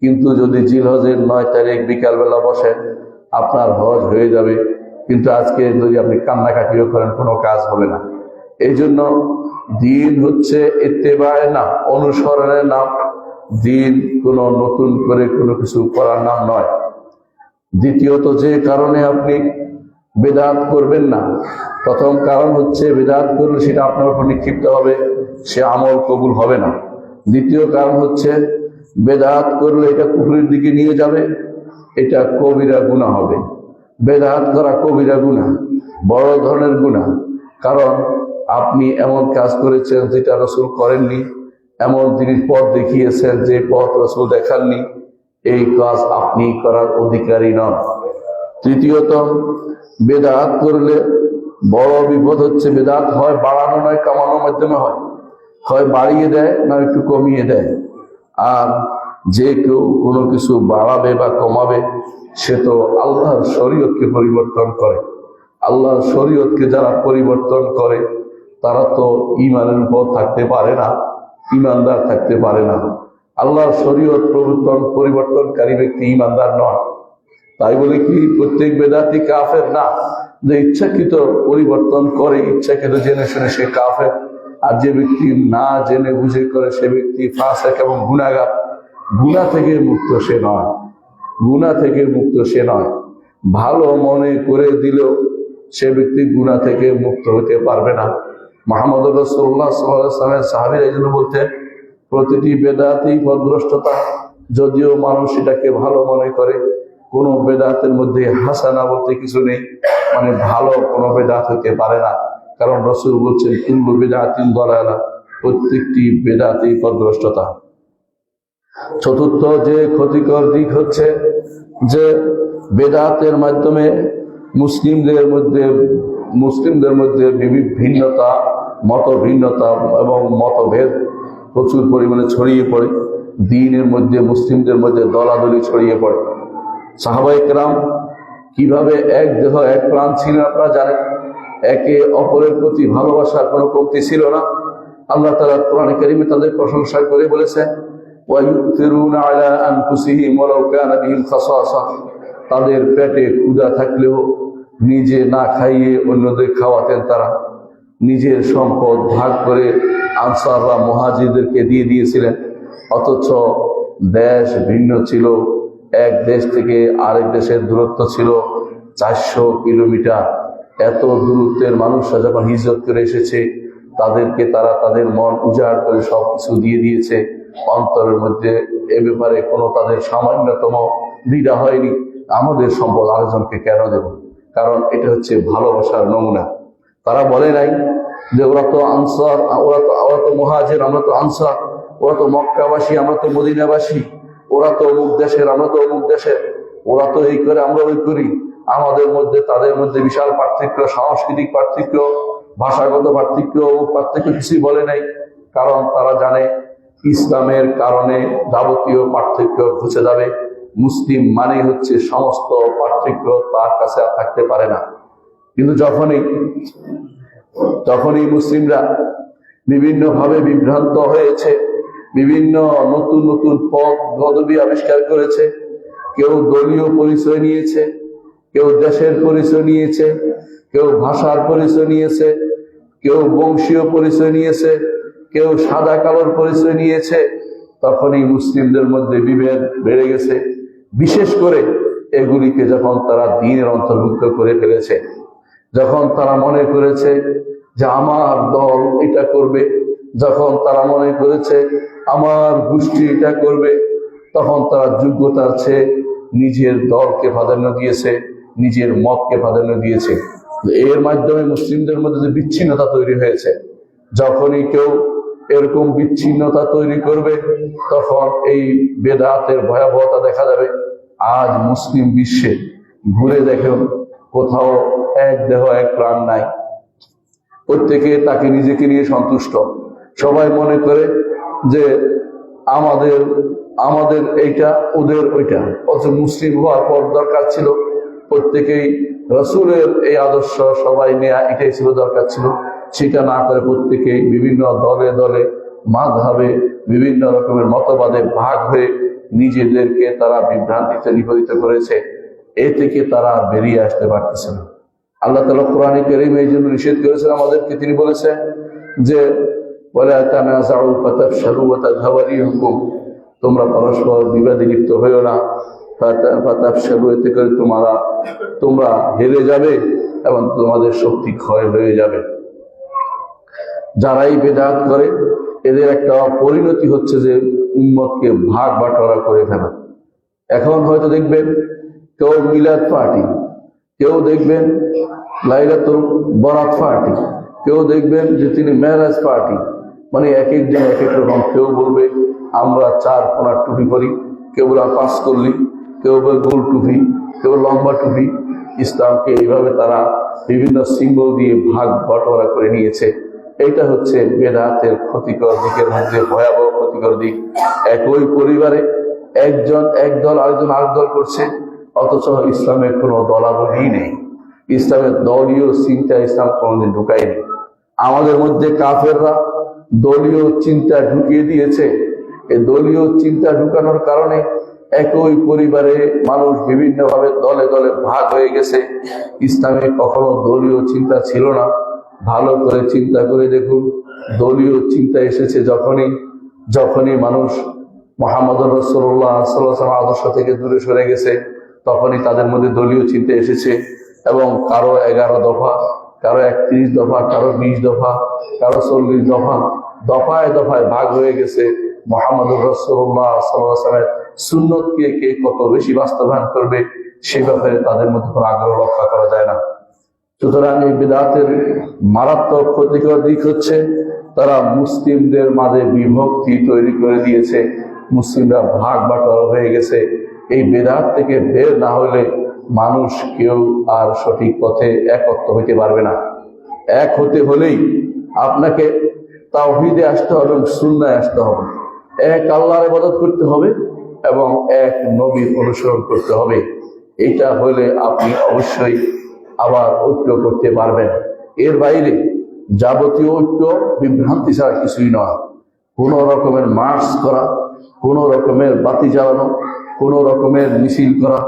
কিন্তু যদি জিলহজের 9 তারিখ বিকালবেলা বসেন আপনার হজ হয়ে যাবে। কিন্তু আজকে যদি আপনি কান্নাকাটিও করেন কোনো কাজ হবে না। এই জন্য দিন হচ্ছে ইত্তেবায়ের নাম, অনুসরণের নাম। দিন কোনো নতুন করে কোনো কিছু করার নাম নয়। দ্বিতীয়ত যে কারণে আপনি বেদাত করবেন না, প্রথম কারণ হচ্ছে বিদআত করলে সেটা আপনার উপর নিক্ষিপ্ত হবে, সে আমল কবুল হবে না। দ্বিতীয় কারণ হচ্ছে বিদআত করলে এটা কুফরের দিকে নিয়ে যাবে, এটা কবিরা গুনাহ হবে। বিদআত করা কবিরা গুনাহ, বড় ধরনের গুনাহ। কারণ আপনি এমন কাজ করেছেন যেটা রাসূল করেননি, এমন জিনিস পথ দেখিয়েছেন যে পথ রাসূল দেখাননি, এই কাজ আপনি করার অধিকারী নন। তৃতীয়ত, বিদআত করলে বড় বিপদ হচ্ছে, বিদআত হয় বাড়ানো নয় কমানোর মাধ্যমে হয়, হয় বাড়িয়ে দেয় না একটু কমিয়ে দেয়। আর যে কেউ কোনো কিছু বাড়াবে বা কমাবে সে তো আল্লাহর শরীয়তকে পরিবর্তন করে। আল্লাহর শরীয়তকে যারা পরিবর্তন করে তারা তো ঈমানের উপর থাকতে পারে না, ঈমানদার থাকতে পারে না। আল্লাহর শরীয়ত পরিবর্তনকারী ব্যক্তি ঈমানদার নয়। তাই বলে কি প্রত্যেক বেদাতি কাফের? না, যে ইচ্ছাকৃত পরিবর্তন করে, ইচ্ছাকৃত জেনে শুনে সে কাফের। আর যে ব্যক্তি না জেনে বুঝে করে সে ব্যক্তি ফাসিক এবং গুনাহগার। গুনাহ থেকে মুক্ত সে নয়, গুনাহ থেকে মুক্ত সে নয়। ভালো মনে করে দিলেও সে ব্যক্তি গুনাহ থেকে মুক্ত হতে পারবে না। মুহাম্মদ রাসূলুল্লাহ সাল্লাল্লাহু আলাইহি ওয়াসাল্লামের সাহাবীরা এই জন্য বলতেন, প্রতিটি বেদাতি পথভ্রষ্টতা, যদিও মানুষ এটাকে ভালো মনে করে, কোনো বেদাতের মধ্যে হাসানা বলতে কিছু নেই, মানে ভালো কোনো বেদাত হতে পারে না। কারণ রাসূল বলছেন কুল্লু বিদআতিন দালালাহ, প্রত্যেকটি বেদাতি পথভ্রষ্টতা। চতুর্থ যে ক্ষতিকর দিক হচ্ছে যে বেদাতের মাধ্যমে মুসলিমদের মধ্যে ভিন্নতা, মতভিন্নতা এবং মতভেদ প্রচুর পরিমাণে ছড়িয়ে পড়ে। দ্বীনের মধ্যে মুসলিমদের মধ্যে দলাদলি ছড়িয়ে পড়ে। সাহাবায়ে কেরাম কিভাবে এক দেহ এক প্রাণ ছিলেন আপনারা জানেন, একে অপরের প্রতি ভালোবাসার কোনো কমতি ছিল না। আল্লাহ তাআলা কোরআনে কারীমে তাদের প্রশংসা করে বলেছেন, ওয়ায়ুথিরুনা আলা আনফুসিহিম ওয়ালাউ কানা বিহিম খাসাসা, তাদের পেটে ক্ষুধা থাকলেও নিজে না খাইয়ে অন্যদের খাওয়াতেন তারা। নিজের সম্পদ ভাগ করে আনসার বা মুহাজিরদেরকে দিয়ে দিয়েছিলেন। অথচ দেশ ভিন্ন ছিল, এক দেশ থেকে আরেক দেশের দূরত্ব ছিল 400 কিলোমিটার। এত দূরত্বের মানুষরা যখন হিজরত করে এসেছে, তাদেরকে তারা তাদের মন উজাড় করে সবকিছু দিয়ে দিয়েছে। অন্তরের মধ্যে এ ব্যাপারে কোনো তাদের সামান্যতম দ্বিধা হয়নি, আমাদের সম্পদ আরেকজনকে কেন দেব? কারণ এটা হচ্ছে ভালোবাসার নমুনা। তারা বলে নাই যে ওরা তো আনসার, ওরা তো মুহাজির, আমরা তো আনসার, ওরা তো মক্কাবাসী, আমরা তো মদিনাবাসী, ওরা তো অমুক দেশের, আমরা তো অমুক দেশের, ওরা তো এই করে আমরা ওই করি। আমাদের মধ্যে তাদের মধ্যে বিশাল পার্থক্য, সাংস্কৃতিক পার্থক্য, ভাষাগত পার্থক্য, পার্থক্য কিছুই বলে নাই। কারণ তারা জানে ইসলামের কারণে যাবতীয় পার্থক্য ঘুচে যাবে। মুসলিম মানে হচ্ছে সমস্ত পার্থক্য তার কাছে আর থাকতে পারে না। কিন্তু যখনই মুসলিমরা বিভিন্ন ভাবে বিভ্রান্ত হয়েছে, বিভিন্ন নতুন নতুন পথ পদবি আবিষ্কার করেছে, কেউ দলীয় পরিচয় নিয়েছে, কেউ দেশের পরিচয় নিয়েছে, কেউ ভাষার পরিচয় নিয়েছে, কেউ বংশীয় পরিচয় নিয়েছে, কেউ সাদা কালোর পরিচয় নিয়েছে, তখনই মুসলিমদের মধ্যে বিভেদ বেড়ে গেছে। বিশেষ করে এগুলিকে যখন তারা দ্বীনের অন্তর্ভুক্ত করে ফেলেছে, যখন তারা মনে করেছে যে আমার দল এটা করবে, যখন তারা মনে করেছে আমার গোষ্ঠী এটা করবে, তখন তারা যোগ্যতার চেয়ে নিজের দলকে প্রাধান্য দিয়েছে, নিজের মতকে প্রাধান্য দিয়েছে। এর মাধ্যমে মুসলিমদের মধ্যে যে বিচ্ছিন্নতা তৈরি হয়েছে, যখনই কেউ এরকম বিচ্ছিন্নতা তৈরি করবে তখন এই বেদাতের ভয়াবহতা দেখা যাবে। আজ মুসলিম বিশ্বে ঘুরে দেখুন, কোথাও এক দেহ এক প্রাণ নাই। প্রত্যেকে তাকে নিজেকে নিয়ে সন্তুষ্ট। সবাই মনে করে যে আমাদের এইটা, ওদের ওইটা। অথচ মুসলিম হওয়ার পর দরকার ছিল প্রত্যেকেই রাসূলের এই আদর্শ সবাই নেয়া, এটাই ছিল দরকার ছিল। সেটা না করে প্রত্যেকেই বিভিন্ন দলে দলে মাযহাবে বিভিন্ন রকমের মতবাদে ভাগ হয়ে নিজেদেরকে তারা বিভ্রান্তিতে নিপতিত করেছে। এ থেকে তারা বেরিয়ে আসতে পারতেছে না। আল্লাহ তাআলা কোরআনে কারীমে এই জন্য নিষেধ করেছেন আমাদেরকে। তিনি বলেছেন যে ওয়ালা তানাযাউ ফাতাফশালু ওয়া তাযহাবা রিহুকুম, তোমরা পরস্পর বিবাদে লিপ্ত হইও না। ফাতাফশালু, এতে করে তোমরা হেরে যাবে এবং তোমাদের শক্তি ক্ষয় হয়ে যাবে। যারাই বেদাত করে এদের একটা পরিণতি হচ্ছে যে উম্মতকে ভাগ বাটোয়ারা করে ফেলা। এখন হয়তো দেখবেন কেউ মিলাদ পার্টি, কেউ দেখবেন লাইলাতুল বরাত পার্টি, কেউ দেখবেন যে তিনি মেরাজ পার্টি, মানে এক একজন এক এক রকম। কেউ বলবে আমরা 4 কোনার টুপি পরি, কেউ বলে 5 করলি, কেউ বলে গোল টুপি, কেউ লম্বা টুপি। ইসলামকে এইভাবে তারা বিভিন্ন সিম্বল দিয়ে ভাগ বাটোয়ারা করে নিয়েছে। এইটা হচ্ছে বেদাতের ক্ষতিকর দিকের মধ্যে ভয়াবহ ক্ষতিকর দিক। একই পরিবারে একজন এক দল, আরেকজন আরেক দল করছে, অথচ ইসলামের কোনো দলাবলি নেই। ইসলামের দলীয় চিন্তা ইসলাম কোনোদিন ঢুকায়নি। আমাদের মধ্যে কাফেররা দলীয় চিন্তা ঢুকিয়ে দিয়েছে। এই দলীয় চিন্তা ঢুকানোর কারণে একই পরিবারে মানুষ বিভিন্নভাবে দলে দলে ভাগ হয়ে গেছে। ইসলামে কখনো দলীয় চিন্তা ছিল না। ভালো করে চিন্তা করে দেখুন, দলীয় চিন্তা এসেছে যখনই মানুষ মুহাম্মদুর রাসূলুল্লাহ সাল্লাল্লাহু আলাইহি ওয়াসাল্লাম আদর্শ থেকে দূরে সরে গেছে, তখনই তাদের মধ্যে দলীয় চিন্তা এসেছে। এবং কারো 11 দফা, কারো 31 দফা, কারো 20 দফা, কারো 40 দফা, দফায় দফায় ভাগ হয়ে গেছে। মুহাম্মদুর রাসূলুল্লাহ সাল্লাল্লাহু আলাইহি ওয়াসাল্লামের সুন্নতকে কে কত বেশি বাস্তবায়ন করবে সেই ব্যাপারে তাদের মধ্যে কোনো আগ্রহ লক্ষ্য করা যায় না। সুতরাং এই বিদআতের মারাত্মক ক্ষতিকর দিক হচ্ছে তারা মুসলিমদের মাঝে বিভক্তি তৈরি করে দিয়েছে। মুসলিমরা ভাগ বাটোয়ারা হয়ে গেছে। এই বিদআত থেকে বের না হলে মানুষ কেউ আর সঠিক পথে একত্র হইতে পারবে না। এক হতে হলেই আপনাকে তাওহীদে আসতে হবে এবং সুন্নায় আসতে হবে। এক আল্লাহর ইবাদত করতে হবে এবং এক নবীর অনুসরণ করতে হবে। এটা হলে আপনি অবশ্যই আবার ঐক্য করতে পারবেন। এর বাইরে যাবতীয় ঐক্য বিভ্রান্তি ছাড়া কিছুই নয়। কোন রকমের মার্চ করা, কোন রকমের বাতি জ্বালানো, কোন রকমের মিছিল করা,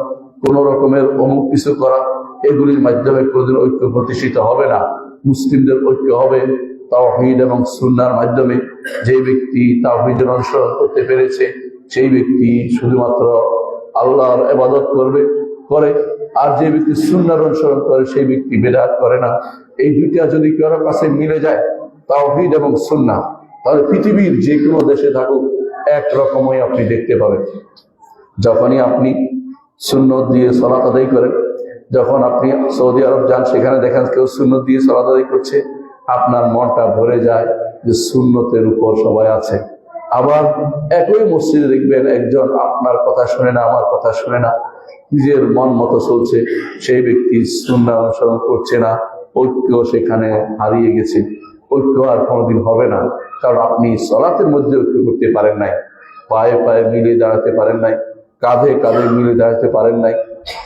কোন রকমের অমুক কিছু করা, এগুলির মাধ্যমে কোনদিন ঐক্য প্রতিষ্ঠিত হবে না। মুসলিমদের ঐক্য হবে তাওহীদ এবং সুন্নাহর মাধ্যমে। যে ব্যক্তি তাওহীদের অনুসরণ করতে পেরেছে সেই ব্যক্তি শুধুমাত্র আল্লাহর ইবাদত করে, আর যে ব্যক্তি সুন্নাহর অনুসরণ করে সেই ব্যক্তি বিদআত করে না। এই দুইটা যদি কারো কাছে মিলে যায়, তাওহীদ এবং সুন্নাহ, তাহলে পৃথিবীর যে কোনো দেশে থাকুক একরকমই আপনি দেখতে পাবেন। যখনই আপনি সুন্নত দিয়ে সালাত আদায় করেন, যখন আপনি সৌদি আরব যান সেখানে দেখেন কেউ সুন্নত দিয়ে সালাত আদায় করছে, আপনার মনটা ভরে যায় যে সুন্নতের উপর সবাই আছে। আবার একই মসজিদে দেখবেন একজন আপনার কথা শুনে না, আমার কথা শুনে না, নিজের মন মতো চলছে, সেই ব্যক্তি সুন্নাহ অনুসরণ করছে না। ঐক্য সেখানে হারিয়ে গেছে। ঐক্য আর কোনোদিন হবে না, কারণ আপনি সালাতের মধ্যে ঐক্য করতে পারেন নাই, পায়ে পায়ে মিলে দাঁড়াতে পারেন নাই, কাঁধে কাঁধে মিলে দাঁড়াতে পারেন নাই,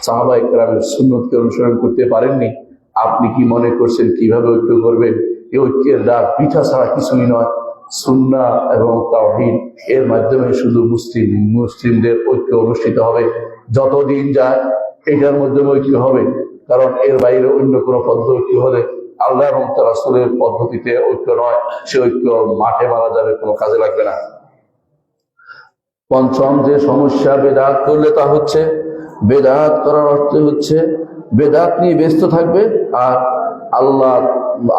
সাহাবায়ে কেরামের সুন্নতকে অনুসরণ করতে পারেননি। আপনি কি মনে করছেন কিভাবে ঐক্য করবেন? এই ঐক্যের দ্বার পিঠা ছাড়া কিছুই নয়। সুন্নাহ এবং তাওহীদ এর মাধ্যমে শুধু মুসলিমদের ঐক্য অনুষ্ঠিত হবে। যতদিন যায় এটার মধ্যে ঐক্য হবে, কারণ এর বাইরে অন্য কোনো পদ্ধতি হলে আল্লাহ এবং তার রাসূলের পদ্ধতিতে ঐক্য নয়, সে ঐক্য মাঠে মারা যাবে, কোনো কাজে লাগবে না। পঞ্চম যে সমস্যা বেদাত করলে তা হচ্ছে, বেদাত করার অর্থ হচ্ছে বেদাত নিয়ে ব্যস্ত থাকবে আর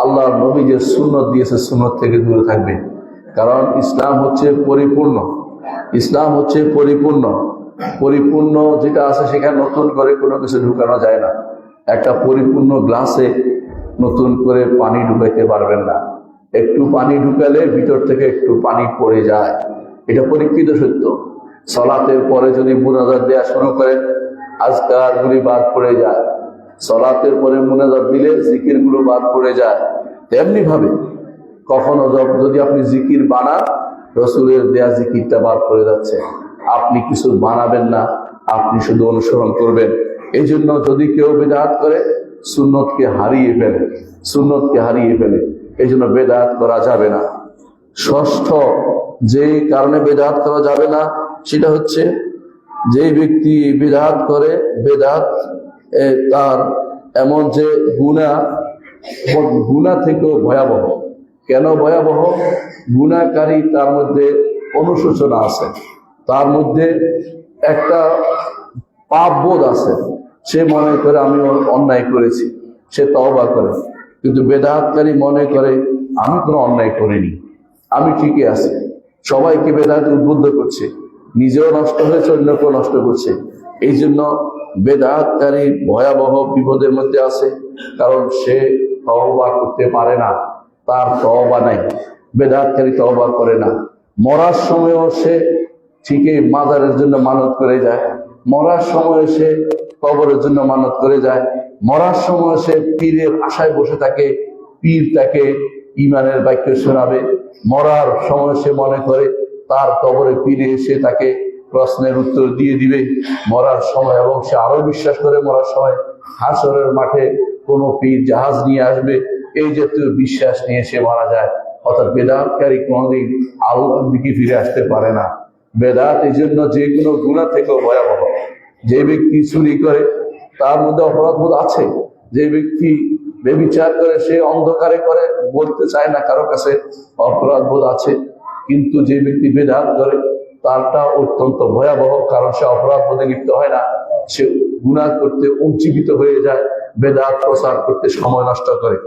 আল্লাহর নবী যে সুন্নত দিয়েছে সুন্নত থেকে দূরে থাকবে। কারণ ইসলাম হচ্ছে পরিপূর্ণ, ইসলাম হচ্ছে পরিপূর্ণ যেটা আছে সেখানে নতুন করে কোনো কিছু ঢুকানো যায় না। একটা পরিপূর্ণ গ্লাসে নতুন করে পানি ঢুকাইতে পারবেন না। একটু পানি ঢুকালে ভিতর থেকে একটু পানি পড়ে যায়, এটা পরীক্ষিত সত্য। সালাতের পরে যদি মুনাজাত দেওয়া শুরু করেন, আজকারগুলি বাদ পড়ে যায়। সালাতের পরে মুনাজাত দিলে জিকিরগুলো বাদ পড়ে যায়। তেমনি ভাবে কখনো যদি আপনি জিকির বানান, রাসূলের দেয়া জিকিরটা বাদ পড়ে যাচ্ছে। আপনি কিছু বানাবেন না, আপনি শুধু অনুসরণ করবেন। এই জন্য যদি কেউ বিদআত করে সুন্নতকে হারিয়ে ফেলে, এই জন্য বিদআত করা যাবে না। ষষ্ঠ যে কারণে বিদআত করা যাবে না সেটা হচ্ছে, যে ব্যক্তি বিদআত করে, বিদআত তার এমন যে গুনাহ থেকেও ভয়াবহ। কেন ভয়াবহ? গুনাহকারী তার মধ্যে অনুশোচনা আছে, তার মধ্যে একটা পাপ বোধ আছে। সে মনে করে আমি অন্যায় করেছি, সে তওবা করে। কিন্তু বেদাতকারী মনে করে আমি কোনো অন্যায় করিনি, আমি ঠিকই আছি, সবাইকে বেদাত উদ্বুদ্ধ করছে, নিজেও নষ্ট হয়েছে, অন্যকেও নষ্ট করছে। এই জন্য বেদাতকারী ভয়াবহ বিপদের মধ্যে আছে, কারণ সে তওবা করতে পারে না, তার তওবা নাই। বেদাতকারী তওবা করে না, মরার সময়ও সে ঠিকই মাজারের জন্য মানত করে যায়, মরার সময় সে কবরের জন্য মানত করে যায়, মরার সময় সে পীরের আশায় বসে থাকে, পীর তাকে ইমানের বাক্য শোনাবে। মরার সময় সে মনে করে তার কবরে পীরে এসে তাকে প্রশ্নের উত্তর দিয়ে দিবে মরার সময়, এবং সে আরো বিশ্বাস করে মরার সময় হাসরের মাঠে কোনো পীর জাহাজ নিয়ে আসবে। এই জাতীয় বিশ্বাস নিয়ে সে মারা যায়। অর্থাৎ বেদাতকারী কোনোদিন আল্লাহর দিকে ফিরে আসতে পারে না। বেদাত এই জন্য যে কোনো গুনাহ থেকেও ভয়াবহ। যে ব্যক্তি চুরি করে তার মধ্যে অপরাধ বোধ আছে, যে ব্যক্তি বেবিচার করে সে অন্ধকারে করে, বলতে চায় না কারো কাছে, অপরাধ বোধ আছে। কিন্তু যে ব্যক্তি বেদাত করে তারটা অত্যন্ত ভয়াবহ, কারণ সে অপরাধ বোধে লিপ্ত হয় না, সে গুনাহ করতে উজ্জীবিত হয়ে যায়, বেদাত প্রচার করতে সময় নষ্ট করে।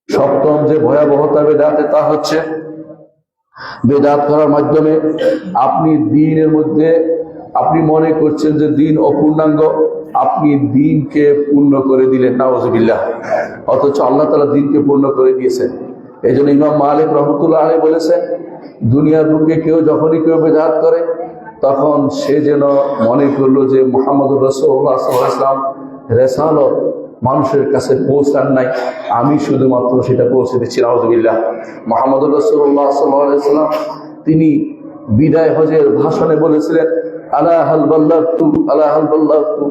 সপ্তম যে ভয়াবহতা বেদাতে, তা হচ্ছে বেদাত করার মাধ্যমে আপনি দ্বীনের মধ্যে আপনি মনে করছেন যে দ্বীন অপূর্ণাঙ্গ, আপনি দ্বীনকে পূর্ণ করে দিলেন, নাউযুবিল্লাহ। অথচ আল্লাহ তাআলা দ্বীনকে পূর্ণ করে দিয়েছেন। এই জন্য ইমাম মালিক রহমতুল্লাহ আলাইহি বলেছেন, দুনিয়ার বুকে যখনই কেউ বেদাত করে তখন সে যেন মনে করলো যে মুহাম্মদুর রাসূলুল্লাহ সাল্লাল্লাহু আলাইহি ওয়াসাল্লাম রিসালাত মানুষের কাছে পৌঁছান নাই, আমি শুধুমাত্র সেটা পৌঁছে দিচ্ছি, নাউযুবিল্লাহ। মুহাম্মদুর রাসূলুল্লাহ সাল্লাল্লাহু আলাইহি ওয়াসাল্লাম তিনি বিদায় হজের ভাষণে বলেছিলেন, আলা হাল বাল্লাগতু, আলা হাল বাল্লাগতু,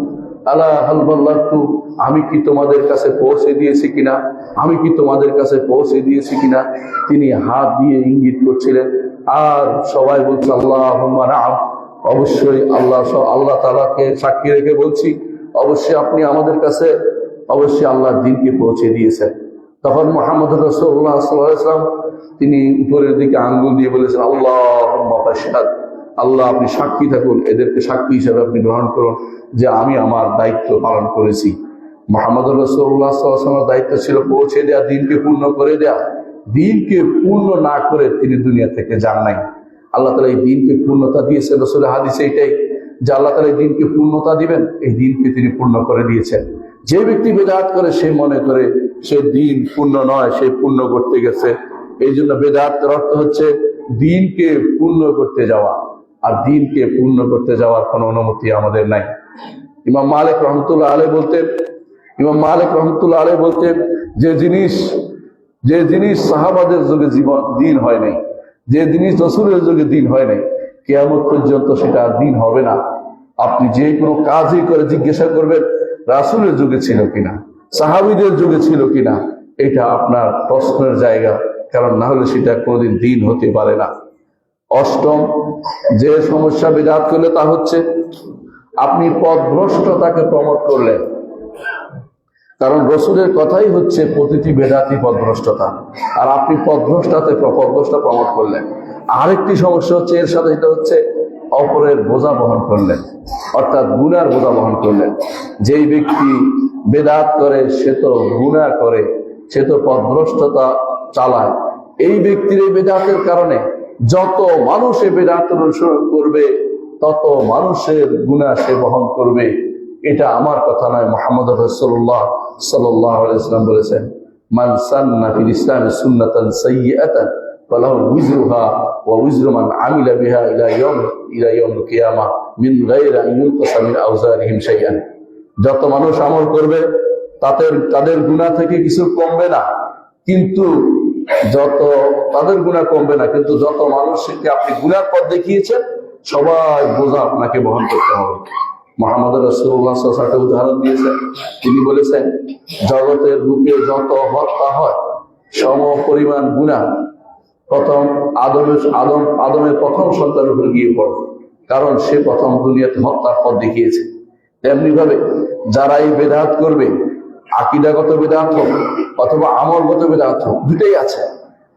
আলা হাল বাল্লাগতু, আমি কি তোমাদের কাছে পৌঁছে দিয়েছি কিনা, আমি কি তোমাদের কাছে পৌঁছে দিয়েছি কিনা। তিনি হাত দিয়ে ইঙ্গিত করছিলেন, আর সবাই বলছে আল্লাহুম্মা নাআম, অবশ্যই আল্লাহ তাআলাকে সাক্ষী রেখে বলছি, অবশ্যই আপনি আমাদের কাছে অবশ্যই আল্লাহর দ্বীনকে পৌঁছে দিয়েছেন। তখন মুহাম্মদুর রাসূলুল্লাহ সাল্লাল্লাহু আলাইহি ওয়াসাল্লাম তিনি উপরের দিকে আঙ্গুল দিয়ে বলেছেন, আল্লাহুম্মা ফাশহাদ, আল্লাহ আপনি সাক্ষী থাকুন, এদেরকে সাক্ষী হিসেবে আপনি গ্রহণ করুন যে আমি আমার দায়িত্ব পালন করেছি। মুহাম্মদুর রাসূলুল্লাহ সাল্লাল্লাহু আলাইহি ওয়াসাল্লামের দায়িত্ব ছিল পৌঁছে দেয়া, দ্বীনকে পূর্ণ করে দেয়া। দ্বীনকে পূর্ণ না করে তিনি দুনিয়া থেকে যান নাই। আল্লাহ তাআলা এই দ্বীনকে পূর্ণতা দিয়েছেন, রাসূলের হাদিসে এটাই যে আল্লাহ তাআলা এই দ্বীনকে পূর্ণতা দিবেন, এই দ্বীনকে তিনি পূর্ণ করে দিয়েছেন। যে ব্যক্তি বেদাত করে সে মনে করে সে দ্বীন পূর্ণ নয়, সে পূর্ণ করতে গেছে। এই জন্য বেদাতের অর্থ হচ্ছে দ্বীনকে পূর্ণ করতে যাওয়া, আর দ্বীনকে পূর্ণ করতে যাওয়ার কোনো অনুমতি আমাদের নাই। ইমাম মালিক রহমতুল্লাহ আলাইহি বলতেন যে জিনিস সাহাবাদের যুগে দ্বীন হয় নাই, যে জিনিস রাসূলের যুগে দ্বীন হয় নাই, কিয়ামত পর্যন্ত সেটা দ্বীন হবে না। আপনি যে কোনো কাজই করে জিজ্ঞাসা করবেন রাসূলের যুগে ছিল কিনা, সাহাবীদের যুগে ছিল কিনা, এটা আপনার প্রশ্নের জায়গা, কারণ না হলে সেটা কোনোদিন দ্বীন হতে পারে না। অষ্টম যে সমস্যা বিদাত করলে তা হচ্ছে আপনি পথভ্রষ্টতাকে প্রমোট করলেন, কারণ রসুলের কথাই হচ্ছে প্রতিটি বেদাতি পথভ্রষ্টতা, আর আপনি পথভ্রষ্টা প্রমোট করলেন। আরেকটি সমস্যা হচ্ছে এর সাথে, এটা হচ্ছে অপরের বোঝা বহন করলেন, অর্থাৎ গুনার বোঝা বহন করলেন। যেই ব্যক্তি বেদাত করে সে তো গুনাহ করে, সে তো পথভ্রষ্টতা চালায়। এই ব্যক্তির এই বেদাতের কারণে যত মানুষ এই বেদাত অনুসরণ করবে তত মানুষের গুনাহ সে বহন করবে। এটা আমার কথা নয়, মুহাম্মদুর রাসূলুল্লাহ সাল্লাল্লাহু আলাইহি ওয়াসাল্লাম বলেছেন, মান সান্না ফিল ইসলামি সুন্নাতান সাইয়্যাতান ফালাহু উযরুহা ওয়া উযরু মান আমিলা বিহা ইলা ইয়াউমিল কিয়ামাহ মিন গায়রি আন ইউনকাসা মিন আওজারিহিম শাইআন। যত মানুষ আমল করবে তাদের গুনাহ থেকে কিছু কমবে না, কিন্তু তাদের গুনাহ কমবে না, কিন্তু যত মানুষকে আপনি গুনার পথ দেখিয়েছেন সবাই বোঝা আপনাকে বহন করতে হবে। মুহাম্মদুর রাসূলুল্লাহ সাল্লাল্লাহু আলাইহি ওয়াসাল্লাম উদাহরণ দিয়েছেন, তিনি বলেছেন জগতের বুকে যত হত্যা হয় সম পরিমাণ গুনাহ প্রথম আদমের প্রথম সন্তানের উপর গিয়ে পড়ে, কারণ সে প্রথম দুনিয়াতে হত্যার পথ দেখিয়েছে। তেমনি ভাবে যারা এই বেদাত করবে, আকীদাগত বেদাত হোক অথবা আমলগত বেদাত হোক, দুটোই আছে।